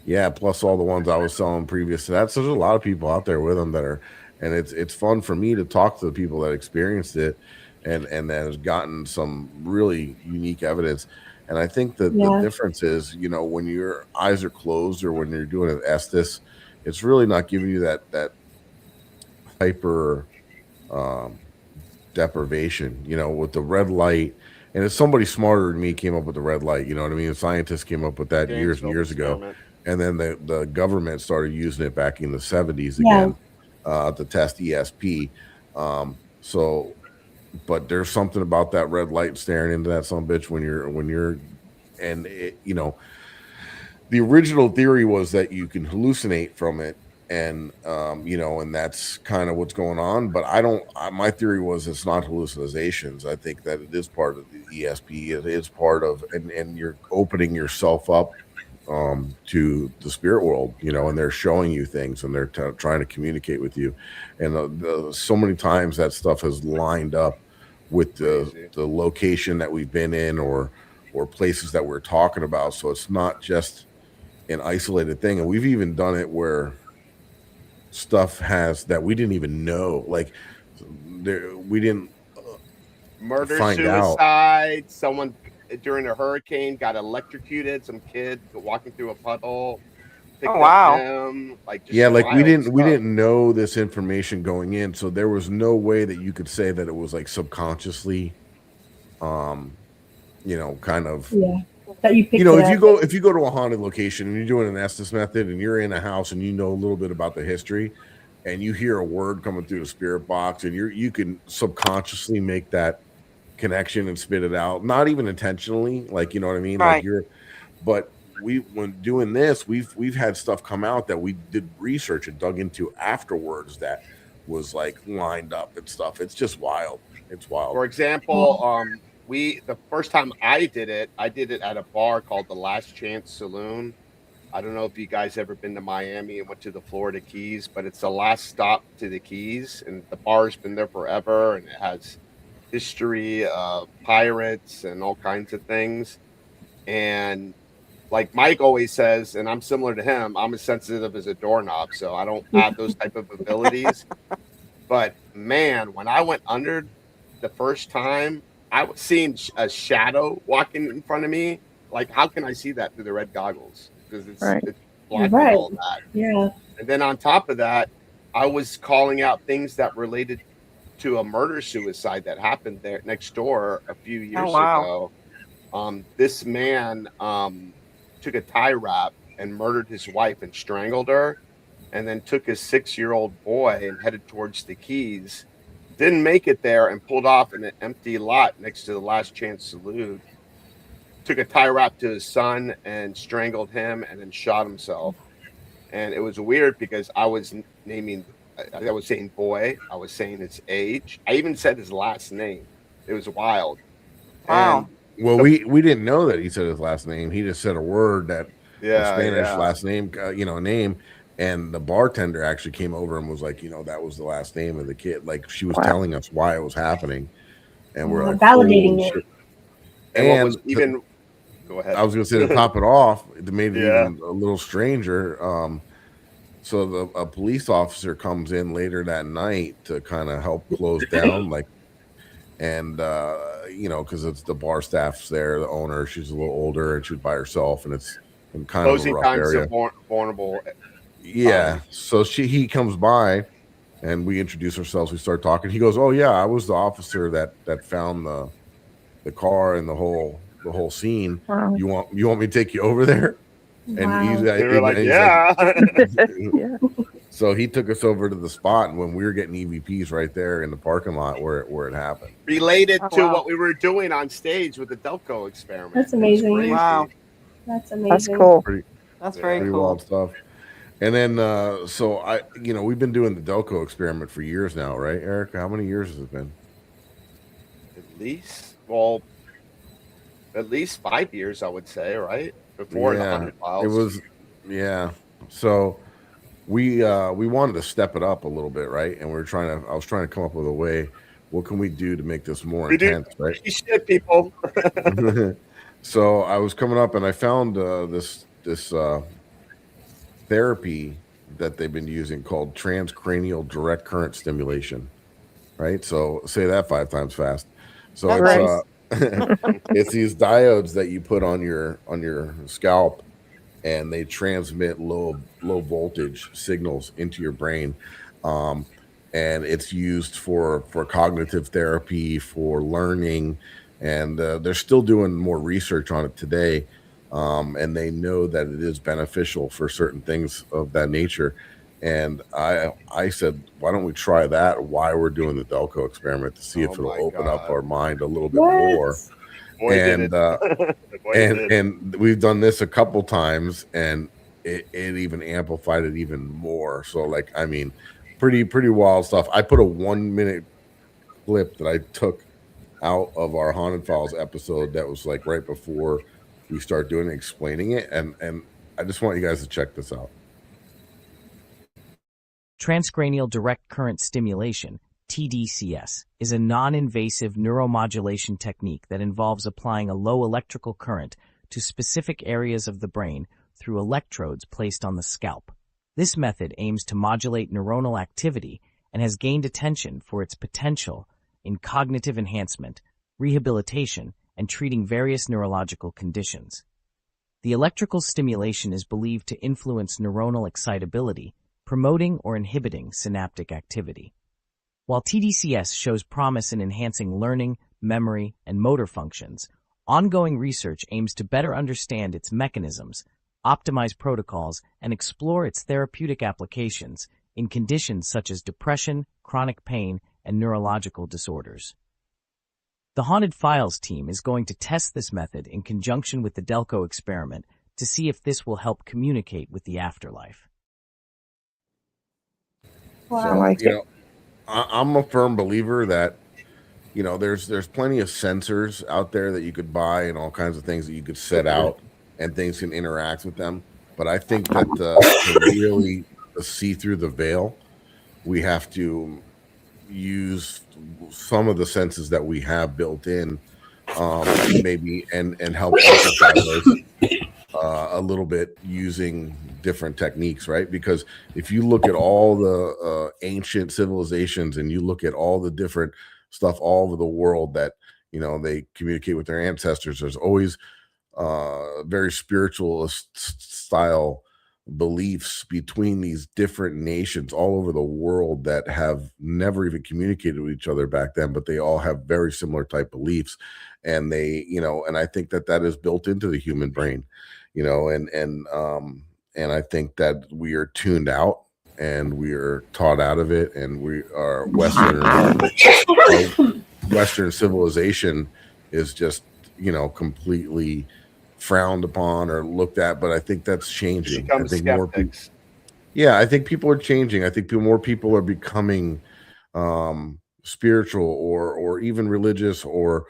Yeah, plus all the ones I was selling previous to that. So there's a lot of people out there with them that are, and it's fun for me to talk to the people that experienced it, and that has gotten some really unique evidence. And I think that the Yeah. difference is, you know, when your eyes are closed or when you're doing an Estes, it's really not giving you that hyper um, deprivation, you know, with the red light. And if somebody smarter than me came up with the red light, you know what I mean? Scientists came up with that James years and Field years ago. experiment. And then the government started using it back in the 70s Yeah. again to test ESP. So, but there's something about that red light staring into that son of a bitch when you're, and it, you know, the original theory was that you can hallucinate from it, and you know, and that's kind of what's going on. But I don't, my theory was it's not hallucinations. I think that it is part of the ESP. It is part of, and you're opening yourself up to the spirit world, you know, and they're showing you things and they're trying to communicate with you. And so many times that stuff has lined up with Crazy. the location that we've been in, or places that we're talking about. So it's not just an isolated thing. And we've even done it where stuff has that we didn't even know, like there, we didn't Murder, find out. suicide. Someone during a hurricane got electrocuted. Some kid walking through a puddle picked Oh, wow. up them. Like just Yeah, like we wild didn't stuff. know this information going in, so there was no way that you could say that it was like subconsciously, you know, kind of, Yeah. That you picked you know, it up. if you go to a haunted location and you're doing an Estes method and you're in a house and you know a little bit about the history, and you hear a word coming through the spirit box, and you can subconsciously make that connection and spit it out, not even intentionally, like, you know what I mean, like Right. you're, but we, when doing this, we've had stuff come out that we did research and dug into afterwards that was like lined up and stuff. It's just wild. It's wild. For example, the first time I did it at a bar called the Last Chance Saloon. I don't know if you guys ever been to Miami and went to the Florida Keys, but it's the last stop to the Keys, and the bar's been there forever, and it has history of pirates and all kinds of things. And like Mike always says, and I'm similar to him, I'm as sensitive as a doorknob, so I don't have those type of abilities. But man, when I went under the first time, I was seeing a shadow walking in front of me. Like, how can I see that through the red goggles? Because Right. it's blocking Right. all that. Yeah. And then on top of that, I was calling out things that related to a murder suicide that happened there next door a few years wow. ago. This man took a tie wrap and murdered his wife and strangled her, and then took his 6-year-old boy and headed towards the Keys. Didn't make it there and pulled off in an empty lot next to the Last Chance Saloon. Took a tie wrap to his son and strangled him, and then shot himself. And it was weird because I was naming, I was saying boy, I was saying his age. I even said his last name. It was wild. Wow. And Well, we didn't know that he said his last name. He just said a word that a Spanish yeah. last name, you know, name. And the bartender actually came over and was like, you know, that was the last name of the kid. Like she was Wow. telling us why it was happening, and we're like, Validating holy it. shit. And what was And even, go ahead. I was going to say, to top it off, it made it Yeah. even a little stranger. So a police officer comes in later that night to kind of help close down, like, and you know, because it's the bar staff's there, the owner, she's a little older and she's by herself, and it's in kind of a Closing rough times area. of vulnerable Yeah. So he comes by, and we introduce ourselves. We start talking. He goes, "Oh yeah, I was the officer that found the car and the whole scene. Wow. You want me to take you over there?" And Wow. They were like, he's yeah. Yeah. so he took us over to the spot, and when we were getting EVPs right there in the parking lot where it happened. Related Oh, to wow. what we were doing on stage with the Delco experiment. That's It was amazing. crazy. Wow. That's amazing. That's cool. That's very Pretty cool. wild stuff. And then so we've been doing the Delco experiment for years now, right, Eric? How many years has it been? At least 5 years, I would say, right? Before the Haunted Files. It was, yeah. So we wanted to step it up a little bit, right? And I was trying to come up with a way. What can we do to make this more intense, right? Shit, people. So I was coming up, and I found this therapy that they've been using called transcranial direct current stimulation, right? So say that 5 times fast. So it's these diodes that you put on your scalp, and they transmit low voltage signals into your brain, and it's used for cognitive therapy, for learning, and they're still doing more research on it today. And they know that it is beneficial for certain things of that nature. And I said, why don't we try that while we're doing the Delco experiment to see if it'll open up our mind a little bit more. And we've done this a couple times, and it even amplified it even more. So pretty wild stuff. I put a 1-minute clip that I took out of our Haunted Files episode that was like right before we start doing it, explaining it, and I just want you guys to check this out. Transcranial direct current stimulation, TDCS, is a non-invasive neuromodulation technique that involves applying a low electrical current to specific areas of the brain through electrodes placed on the scalp. This method aims to modulate neuronal activity and has gained attention for its potential in cognitive enhancement, rehabilitation, and treating various neurological conditions. The electrical stimulation is believed to influence neuronal excitability, promoting or inhibiting synaptic activity. While TDCS shows promise in enhancing learning, memory, and motor functions, ongoing research aims to better understand its mechanisms, optimize protocols, and explore its therapeutic applications in conditions such as depression, chronic pain, and neurological disorders. The Haunted Files team is going to test this method in conjunction with the Delco experiment to see if this will help communicate with the afterlife. Wow. So, I'm a firm believer that, there's plenty of sensors out there that you could buy and all kinds of things that you could set out and things can interact with them. But I think that to really see through the veil, we have to use some of the senses that we have built in, maybe, and help amplify those a little bit using different techniques, right? Because if you look at all the ancient civilizations and you look at all the different stuff all over the world that they communicate with their ancestors, there's always very spiritualist style beliefs between these different nations all over the world that have never even communicated with each other back then, but they all have very similar type beliefs, and they and I think that is built into the human brain, and I think that we are tuned out and we are taught out of it, and we are Western civilization is just completely frowned upon or looked at. But I think that's changing. I think more people. Yeah, I think people are changing. I think more people are becoming spiritual or even religious, or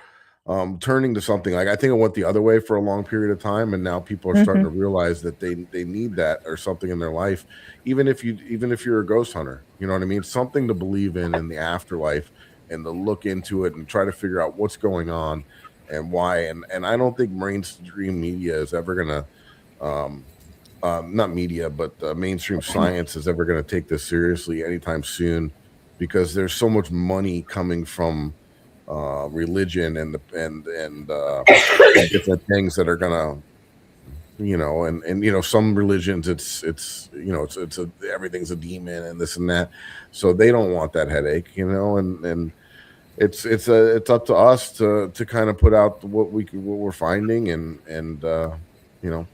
turning to something. Like, I think it went the other way for a long period of time, and now people are starting to realize that they need that or something in their life, even if you're a ghost hunter, you know what I mean? Something to believe in the afterlife, and to look into it and try to figure out what's going on and why. And I don't think mainstream media is ever gonna not media, but mainstream science is ever going to take this seriously anytime soon, because there's so much money coming from religion and different things that are gonna you know, and you know, some religions it's everything's a demon and this and that, so they don't want that headache, you know, and it's up to us to kind of put out what we're finding and you know,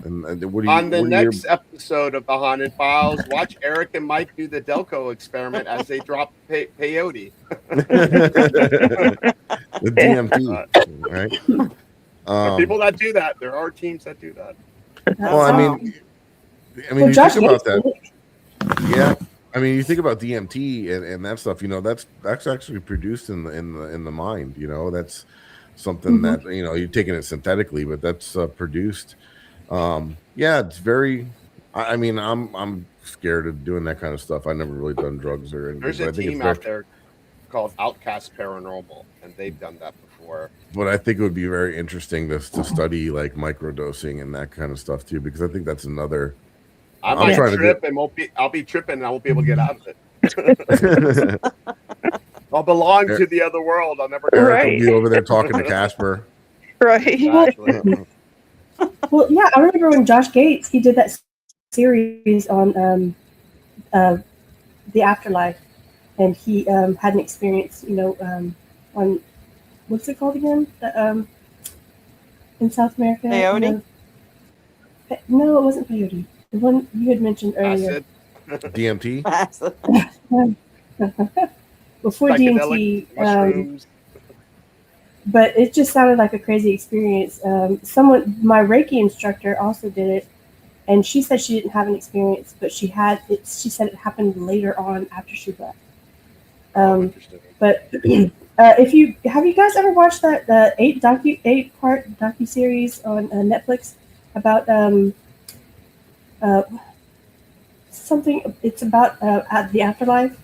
and what do you On the next episode of the Haunted Files, watch Eric and Mike do the Delco experiment as they drop peyote. the DMT, right? There are people that do that. There are teams that do that. Well, I mean, Well, you Josh think about Gates that. Yeah, I mean, you think about DMT and that stuff. You know, that's actually produced in the mind. You know, that's something that, you know, you're taking it synthetically, but that's produced. Yeah, it's very. I mean, I'm scared of doing that kind of stuff. I never really done drugs or anything. There's a team out there called Outcast Paranormal, and they've done that before. But I think it would be very interesting to study like microdosing and that kind of stuff too, because I think that's another. I might trip and I'll be tripping and I won't be able to get out of it. I'll belong to the other world. I'll never. Eric will be over there talking to Casper. Right. Exactly. Well, yeah, I remember when Josh Gates, he did that series on the afterlife, and he had an experience, you know, on what's it called again? In South America. Peyote? No, it wasn't peyote. The one you had mentioned earlier. Acid. DMT. Before DMT. Mushrooms. But it just sounded like a crazy experience. My Reiki instructor also did it, and she said she didn't have an experience, but she had it. She said it happened later on after she left. But have you guys ever watched that 8-part docuseries on Netflix about something? It's about the afterlife.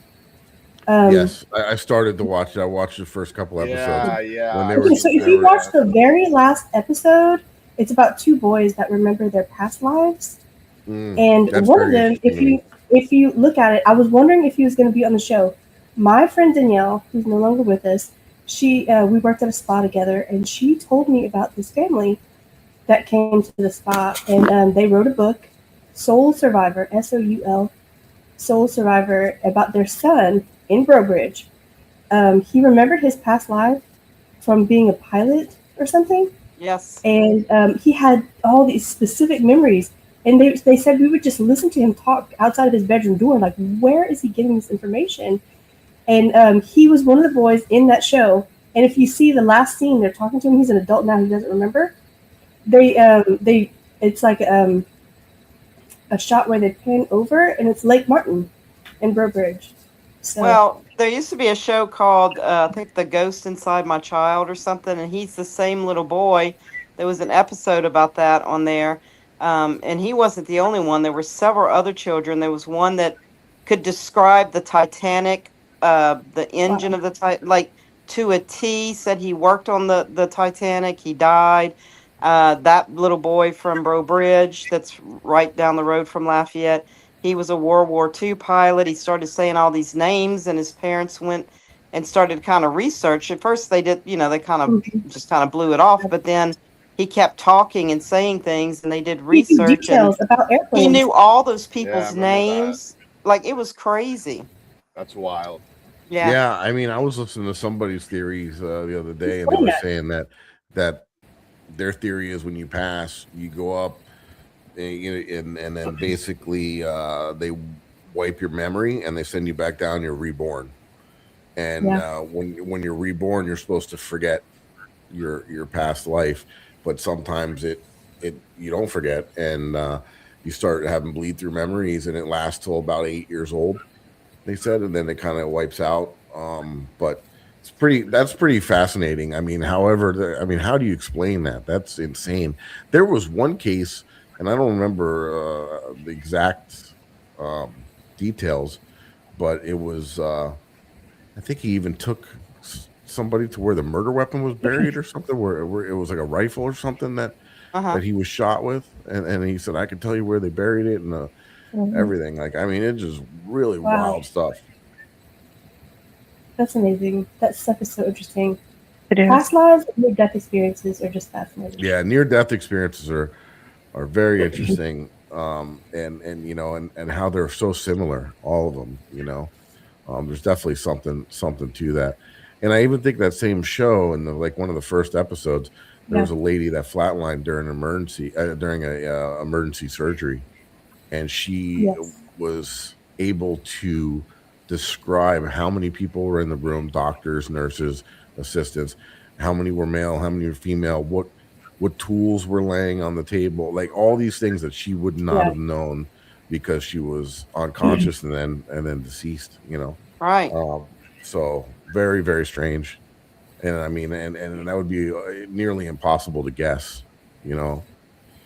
Yes, I started to watch it. I watched the first couple episodes. Yeah. When they were, so if you watch the very last episode, it's about two boys that remember their past lives, and one of them, if you look at it, I was wondering if he was going to be on the show. My friend Danielle, who's no longer with us, we worked at a spa together, and she told me about this family that came to the spa, and they wrote a book, Soul Survivor, SOUL, Soul Survivor, about their son in Brobridge. He remembered his past life from being a pilot or something. Yes. And he had all these specific memories. And they said we would just listen to him talk outside of his bedroom door, like, where is he getting this information? And he was one of the boys in that show. And if you see the last scene, they're talking to him. He's an adult now. He doesn't remember. It's like a shot where they pan over, and it's Lake Martin in Brobridge. So, well, there used to be a show called, I think, The Ghost Inside My Child or something, and he's the same little boy. There was an episode about that on there, and he wasn't the only one. There were several other children. There was one that could describe the Titanic, the engine of the Titanic, like to a T, said he worked on the Titanic. He died. That little boy from Brobridge, that's right down the road from Lafayette, he was a World War II pilot. He started saying all these names, and his parents went and started kind of research. At first they did, you know, they kind of just kind of blew it off, but then he kept talking and saying things, and they did research. Details about airplanes. He knew all those people's names. Like, it was crazy. That's wild. Yeah. I mean, I was listening to somebody's theories the other day, and they were saying that their theory is when you pass, you go up, and then basically they wipe your memory and they send you back down. You're reborn, and when you're reborn, you're supposed to forget your past life, but sometimes it you don't forget, and you start having bleed through memories, and it lasts till about 8 years old, they said, and then it kind of wipes out. But that's pretty fascinating. I mean, however, how do you explain that? That's insane. There was one case, and I don't remember the exact details, but it was I think he even took somebody to where the murder weapon was buried or something, where it was like a rifle or something that he was shot with, and he said, I can tell you where they buried it and everything. Like, I mean, it's just really wild stuff. That's amazing. That stuff is so interesting. It is. Past lives and near-death experiences are just fascinating. Yeah, near-death experiences are are very interesting. And you know, and how they're so similar, all of them. You know, there's definitely something to that. And I even think that same show in the like one of the first episodes, there Yeah. was a lady that flatlined during a emergency surgery, and she Yes. was able to describe how many people were in the room, doctors, nurses, assistants, how many were male, how many were female, what tools were laying on the table, like all these things that she would not Yeah. have known because she was unconscious and then deceased, you know. Right. So very, very strange. And I mean, and that would be nearly impossible to guess, you know.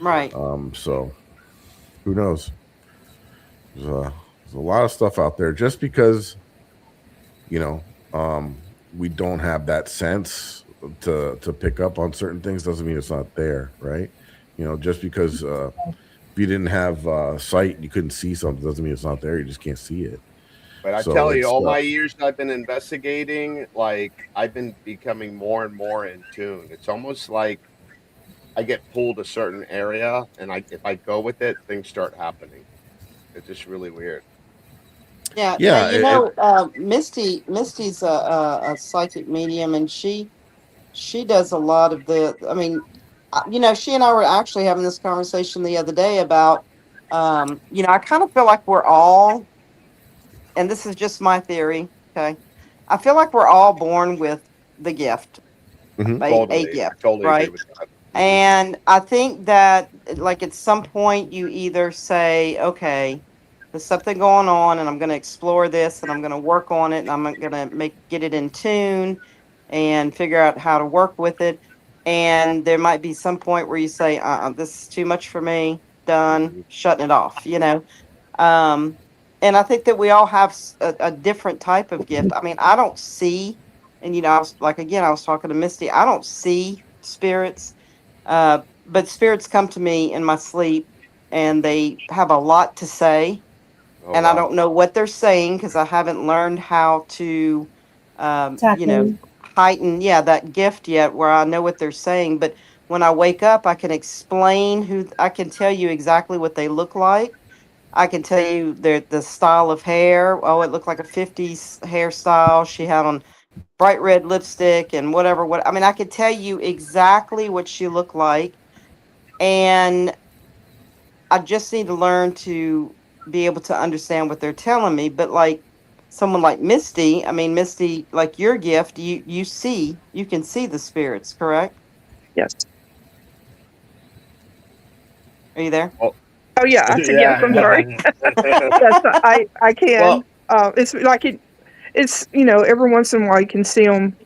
Right. So who knows? There's a lot of stuff out there. Just because, you know, we don't have that sense to pick up on certain things doesn't mean it's not there, right? You know, just because if you didn't have sight, you couldn't see something doesn't mean it's not there. You just can't see it. But I So tell you, it's all my years I've been investigating, like I've been becoming more and more in tune. It's almost like I get pulled a certain area, and if I go with it, things start happening. It's just really weird. Yeah. Now yeah. Misty's a psychic medium, and she does a lot of the. I mean, she and I were actually having this conversation the other day about. I kind of feel like we're all, and this is just my theory. Okay, I feel like we're all born with the gift, a Totally, I gift, totally agree right? with that. And I think that, like, at some point, you either say, okay, there's something going on, and I'm going to explore this, and I'm going to work on it, and I'm going to get it in tune and figure out how to work with it. And there might be some point where you say, this is too much for me, done, Mhm. shutting it off, Um, and I think that we all have a different type of gift. I mean, I don't see, and, I was like, again, I was talking to Misty, I don't see spirits, but spirits come to me in my sleep, and they have a lot to say, Oh and I wow. don't know what they're saying because I haven't learned how to, Tap in. heighten, yeah, that gift yet where I know what they're saying. But when I wake up, I can explain I can tell you exactly what they look like. I can tell you the style of hair. Oh, it looked like a 50s hairstyle. She had on bright red lipstick and whatever. I mean, I could tell you exactly what she looked like. And I just need to learn to be able to understand what they're telling me. But like someone like Misty, I mean, Misty, like your gift, you can see the spirits, correct? Yes. Are you there? Oh, Oh yeah, I said yes. I'm sorry. yeah. Yes, I Well, can. It's like it's every once in a while you can see them,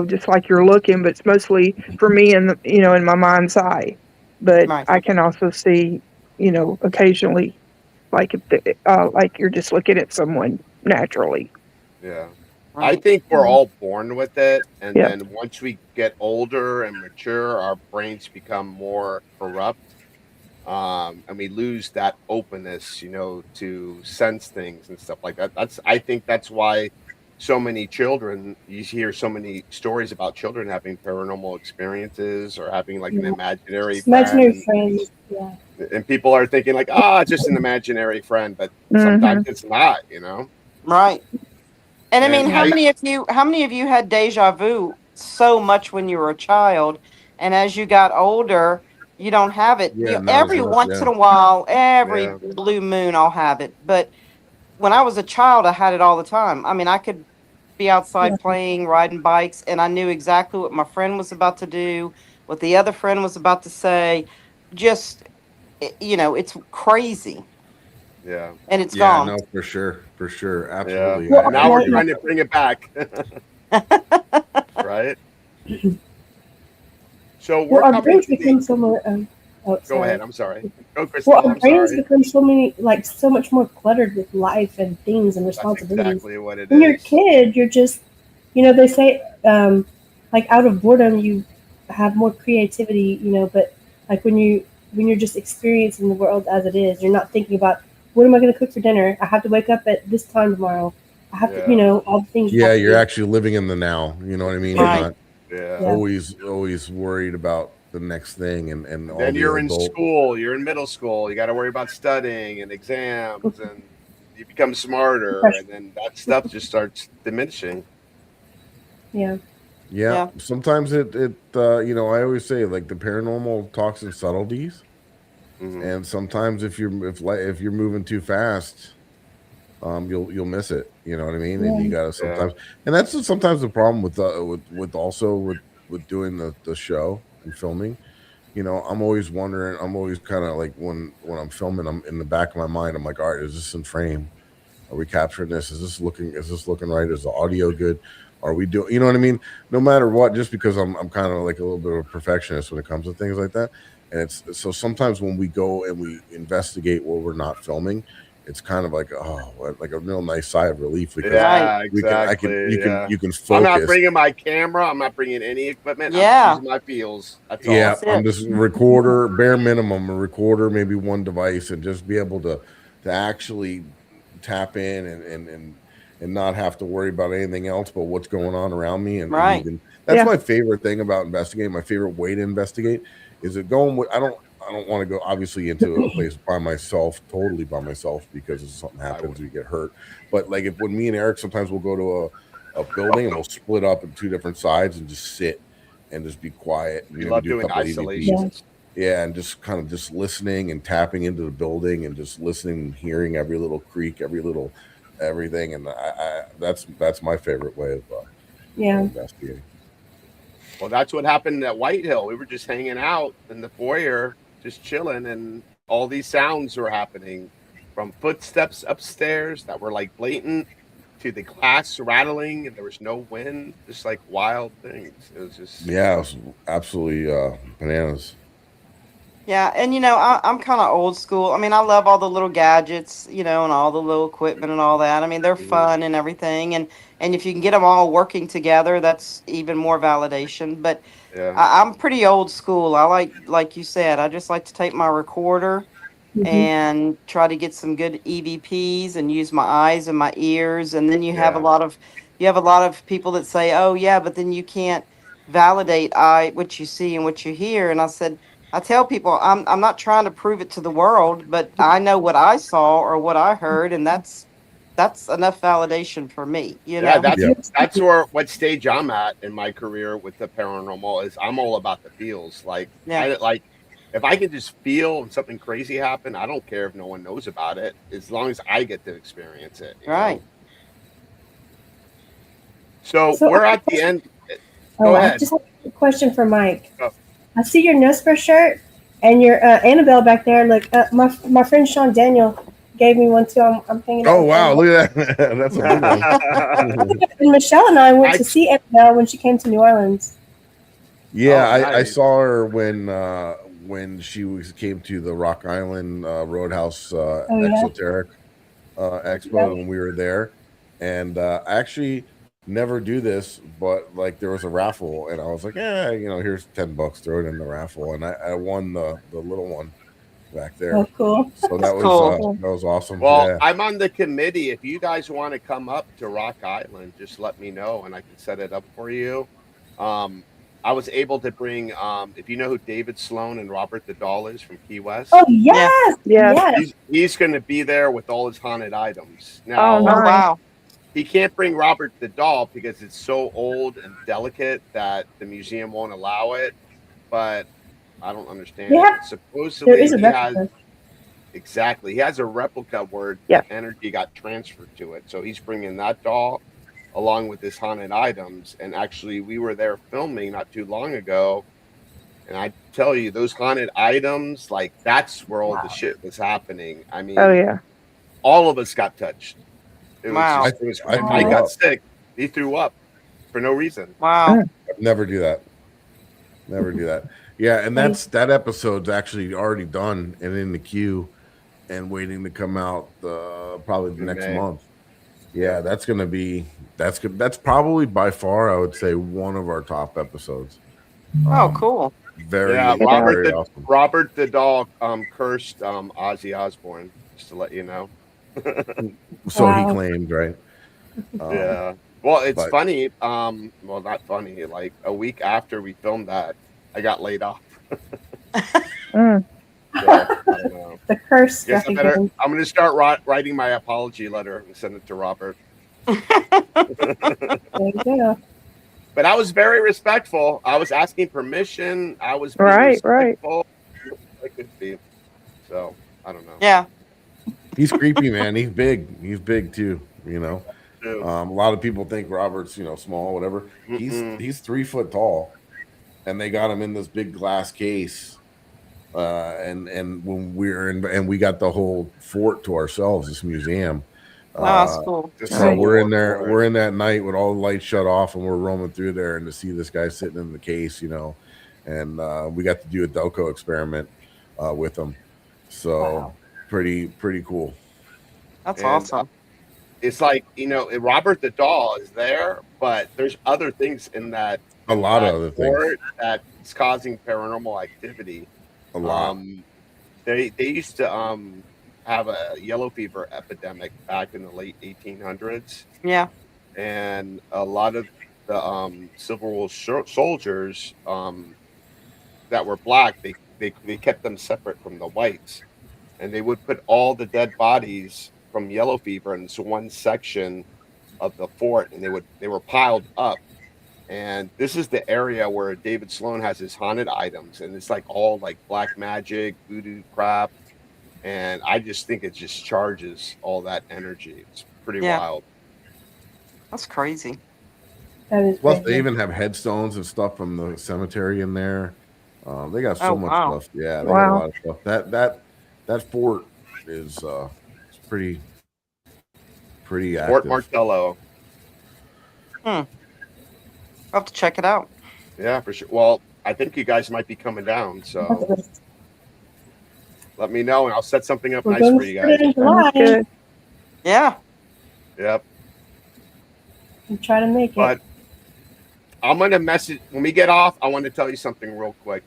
just like you're looking, but it's mostly for me in my mind's eye. But Right. I can also see, occasionally, like like you're just looking at someone naturally. yeah. I Right. think we're all born with it, and Yeah. then once we get older and mature, our brains become more corrupt, and we lose that openness, to sense things and stuff like that. I think that's why so many children, you hear so many stories about children having paranormal experiences or having like an Yeah. imaginary Imaginary friend, friends. Yeah. and people are thinking like, just an imaginary friend, but sometimes Mm-hmm. it's not, Right. And I mean, And Yeah. how many of you had deja vu so much when you were a child, and as you got older, you don't have it. Yeah, not as Every much. once Yeah. in a while, every yeah, blue moon, I'll have it. But when I was a child, I had it all the time. I mean, I could be Yeah. outside playing, riding bikes, and I knew exactly what my friend was about to do, what the other friend was about to say. Just, it's crazy, yeah, and it's Yeah, gone. no, for sure, yeah. absolutely. Well, And I now we're agree well, with trying to that. bring it back, right? So we're our coming brains to the. become so much. Oh, Go sorry. ahead. I'm sorry. Go, Well, Crystal. our I'm brains sorry. become so much more cluttered with life and things and That's responsibilities. exactly what it When you're a is. kid, you're just, they say, like out of boredom, you have more creativity, but like when you're just experiencing the world as it is, you're not thinking about what am I going to cook for dinner? I have to wake up at this time tomorrow. I have to, Yeah, all the things you Yeah, have to you're do. actually living in the now. You know what I mean? You're Right. not yeah, Yeah. always worried about the next thing, and all Then the you're in adult. school, you're in middle school, you got to worry about studying and exams, and you become smarter, and then that stuff just starts diminishing. Yeah. Yeah, sometimes it you know, I always say like the paranormal talks in subtleties, and sometimes if you're moving too fast, you'll miss it. You know what I mean? And you gotta sometimes, and that's sometimes the problem with also with doing the show and filming. You know, I'm always wondering. I'm always kind of like when I'm filming, I'm in the back of my mind. I'm like, all right, is this in frame? Are we capturing this? Is this looking right? Is the audio good? Are we doing, you know what I mean? No matter what, just because I'm kind of like a little bit of a perfectionist when it comes to things like that. And it's so sometimes when we go and we investigate what we're not filming, it's kind of like, like a real nice sigh of relief because you can focus. I'm not bringing my camera. I'm not bringing any equipment. I'm just using my feels. That's all. Yeah, I'm just a recorder, bare minimum, a recorder, maybe one device, and just be able to actually tap in and not have to worry about anything else but what's going on around me. And even that's my favorite thing about investigating. My favorite way to investigate is it going with, I don't want to go obviously into a place by myself, totally by myself, because if something happens, we get hurt. But like when me and Eric, sometimes we'll go to a building and we'll split up in two different sides and just sit and just be quiet. And we love doing isolations. Yeah, and just kind of just listening and tapping into the building and just listening and hearing every little creak, every little everything. And that's my favorite way of investigating. Well, that's what happened at White Hill. We were just hanging out in the foyer, just chilling, and all these sounds were happening, from footsteps upstairs that were like blatant to the glass rattling, and there was no wind, just like wild things. It was just it was absolutely bananas. Yeah, and I'm kind of old school. I mean, I love all the little gadgets, and all the little equipment and all that. I mean, they're fun and everything, and if you can get them all working together, that's even more validation. But I'm pretty old school. I like you said, I just like to take my recorder and try to get some good EVPs and use my eyes and my ears. And then you have a lot of people that say, "Oh yeah, but then you can't validate what you see and what you hear." And I tell people, I'm not trying to prove it to the world, but I know what I saw or what I heard, and that's enough validation for me. That's what stage I'm at in my career with the paranormal is. I'm all about the feels. If I can just feel something crazy happen, I don't care if no one knows about it, as long as I get to experience it. Right. Know? So we're at the end. Go ahead. I just have a question for Mike. I see your NUSPR shirt and your Annabelle back there. Like my friend Sean Daniel gave me one too. I'm hanging out. Oh wow, look at that! That's a big one. And Michelle and I went to see Annabelle when she came to New Orleans. Yeah, I saw her when she came to the Rock Island Roadhouse Exoteric Expo when we were there, and actually. Never do this, but like there was a raffle and I was like, here's $10, throw it in the raffle, and I won the little one back there. Oh, cool. So that was awesome. Well, I'm on the committee. If you guys want to come up to Rock Island, just let me know and I can set it up for you. I was able to bring if you know who David Sloan and Robert the Doll is from Key West. Oh yes. He's going to be there with all his haunted items. Now, oh wow. He can't bring Robert the Doll because it's so old and delicate that the museum won't allow it. But I don't understand. Supposedly, there is a replica. He has a replica where energy got transferred to it. So he's bringing that doll along with his haunted items. And actually, we were there filming not too long ago. And I tell you, those haunted items, like that's where all the shit was happening. I mean, all of us got touched. Wow. I got sick. He threw up for no reason. Wow. Never do that. Yeah, and that episode's actually already done and in the queue and waiting to come out probably the next month. Yeah, that's probably by far I would say one of our top episodes. Cool. Very awesome. Robert the Doll cursed Ozzy Osbourne, just to let you know. So he claimed, right? Yeah. Well, it's funny. Well, not funny. Like a week after we filmed that, I got laid off. Mm. So I don't know. The curse Guess struck again. I'm going to start writing my apology letter and send it to Robert. There you go. But I was very respectful. I was asking permission. I was being Right, right. respectful. I could be. So I don't know. Yeah. He's creepy, man. He's big. He's big too. You know, Too. a lot of people think Robert's small, whatever. He's 3 foot tall, and they got him in this big glass case. And when we got the whole fort to ourselves, this museum. Oh, that's cool. So we're in there. We're in that night with all the lights shut off, and we're roaming through there, and to see this guy sitting in the case, and we got to do a Delco experiment with him. So pretty cool. That's awesome. It's like Robert the doll is there, but there's other things in that. A lot of other things that's causing paranormal activity. A lot. They used to have a yellow fever epidemic back in the late 1800s. Yeah. And a lot of the Civil War soldiers that were black, they kept them separate from the whites, and they would put all the dead bodies from yellow fever into one section of the fort, and they were piled up. And this is the area where David Sloan has his haunted items, and it's like all like black magic, voodoo crap. And I just think it just charges all that energy. It's pretty wild. That's crazy. That is Plus, crazy. they even have headstones and stuff from the cemetery in there. They got so much stuff. Yeah, they got a lot of stuff. That fort is pretty active. Fort Martello. I'll have to check it out. Yeah, for sure. Well, I think you guys might be coming down, so let me know, and I'll set something up nice for you guys. Good. Yeah. Yep. And try to make But it. I'm gonna message when we get off. I want to tell you something real quick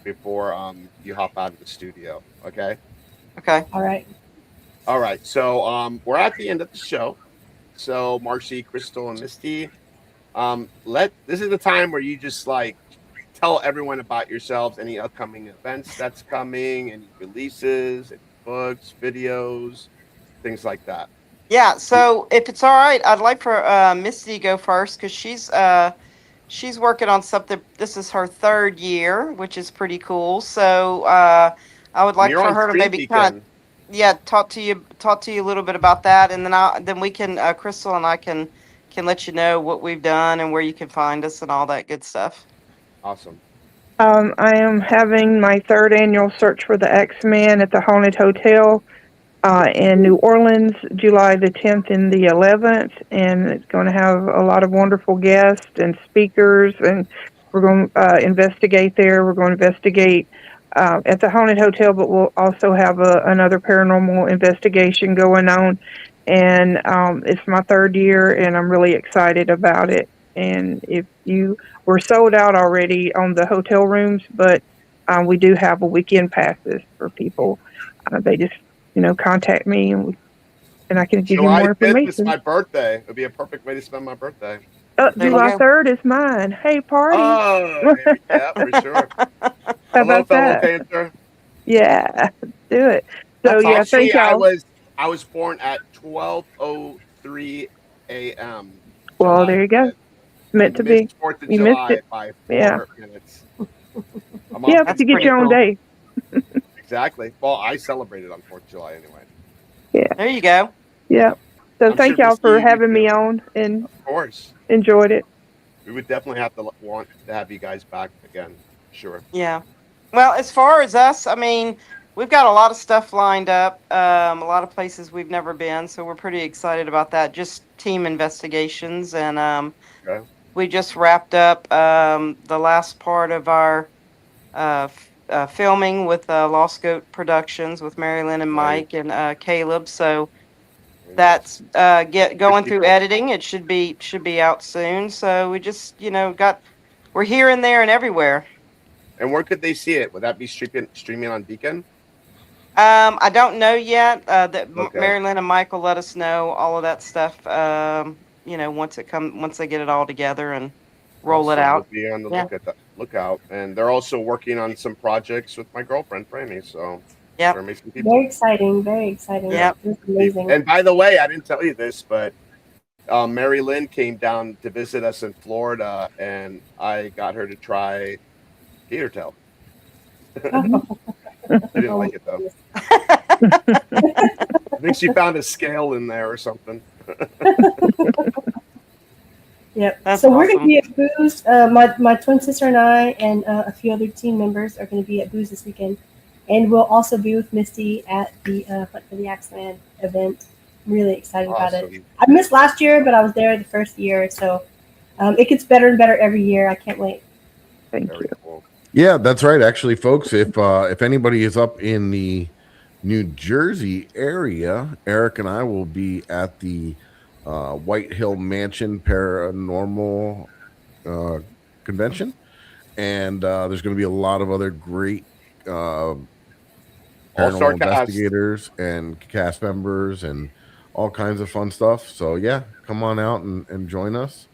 before you hop out of the studio. Okay. Okay. All right. All right. So we're at the end of the show. So Marci, Crystal, and Misty, this is the time where you just like tell everyone about yourselves, any upcoming events that's coming, any releases, any books, videos, things like that. Yeah. So if it's all right, I'd like for Misty to go first because she's working on something. This is her 3rd year, which is pretty cool. So I would like for her to maybe kind of talk to you a little bit about that, and then we can Crystal and I can let you know what we've done and where you can find us and all that good stuff. Awesome. I am having my 3rd annual Search for the X-Men at the Haunted Hotel in New Orleans, July the 10th and the 11th, and it's going to have a lot of wonderful guests and speakers, and we're going to investigate there. We're going to investigate at the Haunted Hotel, but we'll also have another paranormal investigation going on, and it's my 3rd year, and I'm really excited about it. And we're sold out already on the hotel rooms, but we do have a weekend passes for people. They just contact me, and I can give you more information. It's my birthday. It would be a perfect way to spend my birthday. July 3rd is mine. Hey, party! Oh, yeah, for sure. How about that? Panther. Yeah, do it. So That's thank y'all. I was born at 12:03 a.m. Well, there you go. Meant to be. 4th of You July missed it. by 4 minutes. But you get your own day. Exactly. Well, I celebrated on 4th of July anyway. Yeah. There you go. Yeah. So I'm thank sure y'all for Misty, having me on, and of course, enjoyed it. we would definitely want to have you guys back again. Sure. Yeah. Well, as far as us, I mean, we've got a lot of stuff lined up, a lot of places we've never been, so we're pretty excited about that. Just team investigations, and we just wrapped up the last part of our filming with Lost Goat Productions with Mary Lynn and Mike and Caleb. So that's going through editing. It should be out soon. So we just we're here and there and everywhere. And where could they see it? Would that be streaming on Beacon? I don't know yet. Mary Lynn and Mike will let us know all of that stuff. Once they get it all together and roll it out. We'll be on the look out. And they're also working on some projects with my girlfriend, Franny. So Yep. they're amazing people. Very exciting. Very exciting. Yeah. It's amazing. And by the way, I didn't tell you this, but Mary Lynn came down to visit us in Florida, and I got her to try gator tail. She didn't like it though. I think she found a scale in there or something. Yep. That's so we're awesome. going to be at Booze. My twin sister and I and a few other team members are going to be at Booze this weekend. And we'll also be with Misty at the Hunt for the Axeman event. I'm really excited about it. I missed last year, but I was there the first year. So it gets better and better every year. I can't wait. Thank you. Cool. Yeah, that's right. Actually, folks, if anybody is up in the New Jersey area, Eric and I will be at the White Hill Mansion Paranormal Convention, and there's going to be a lot of other great paranormal investigators and cast members and all kinds of fun stuff. So yeah, come on out and join us.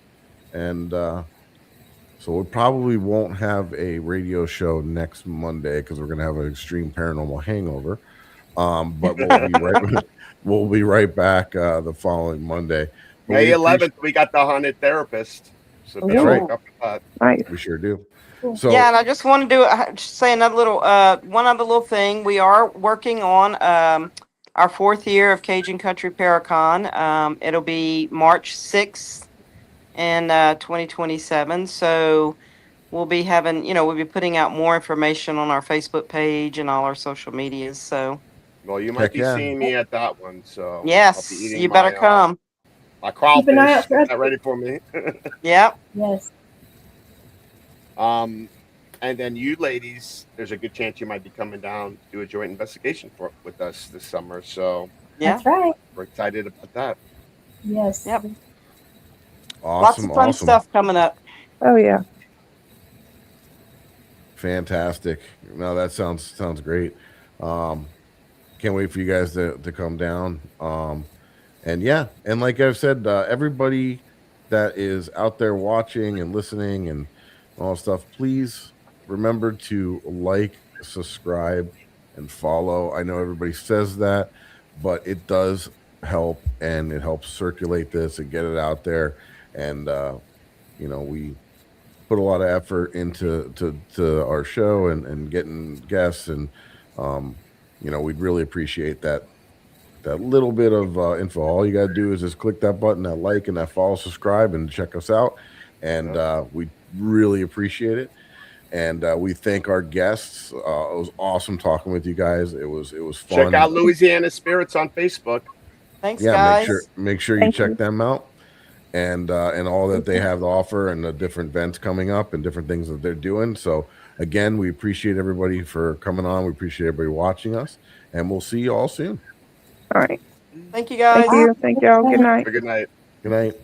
And so we probably won't have a radio show next Monday because we're going to have an extreme paranormal hangover. But we'll be right back the following Monday. But May 11th, we got the haunted therapist. So that's right. Nice. We sure do. So Yeah, and I just want to say another little, one other little thing. We are working on our 4th year of Cajun Country Paracon. It'll be March 6th in 2027. So we'll be having, we'll be putting out more information on our Facebook page and all our social medias. So, well, you might be seeing me at that one. So yes, I'll be eating you better come. My crawfish. Keep an eye out for us. Is that ready for me? Yep. Yes. And then you ladies, there's a good chance you might be coming down to do a joint investigation with us this summer. So yeah, that's right. We're excited about that. Yes. Yep. Awesome. Lots of fun stuff coming up. Oh yeah. Fantastic. No, that sounds great. Can't wait for you guys to come down. And yeah, and like I've said, everybody that is out there watching and listening and all stuff, please remember to like, subscribe, and follow. I know everybody says that, but it does help, and it helps circulate this and get it out there. And we put a lot of effort into our show and getting guests, and we'd really appreciate that little bit of info. All you got to do is just click that button, that like, and that follow, subscribe, and check us out. And we really appreciate it. And we thank our guests. It was awesome talking with you guys. It was fun. Check out Louisiana Spirits on Facebook. Thanks, guys. Make sure you check them out, and all that they have to offer, and the different events coming up and different things that they're doing. So again, we appreciate everybody for coming on. We appreciate everybody watching us, and we'll see you all soon. All right. Thank you, guys. Thank you. Thank y'all. Good night. Good night. Good night.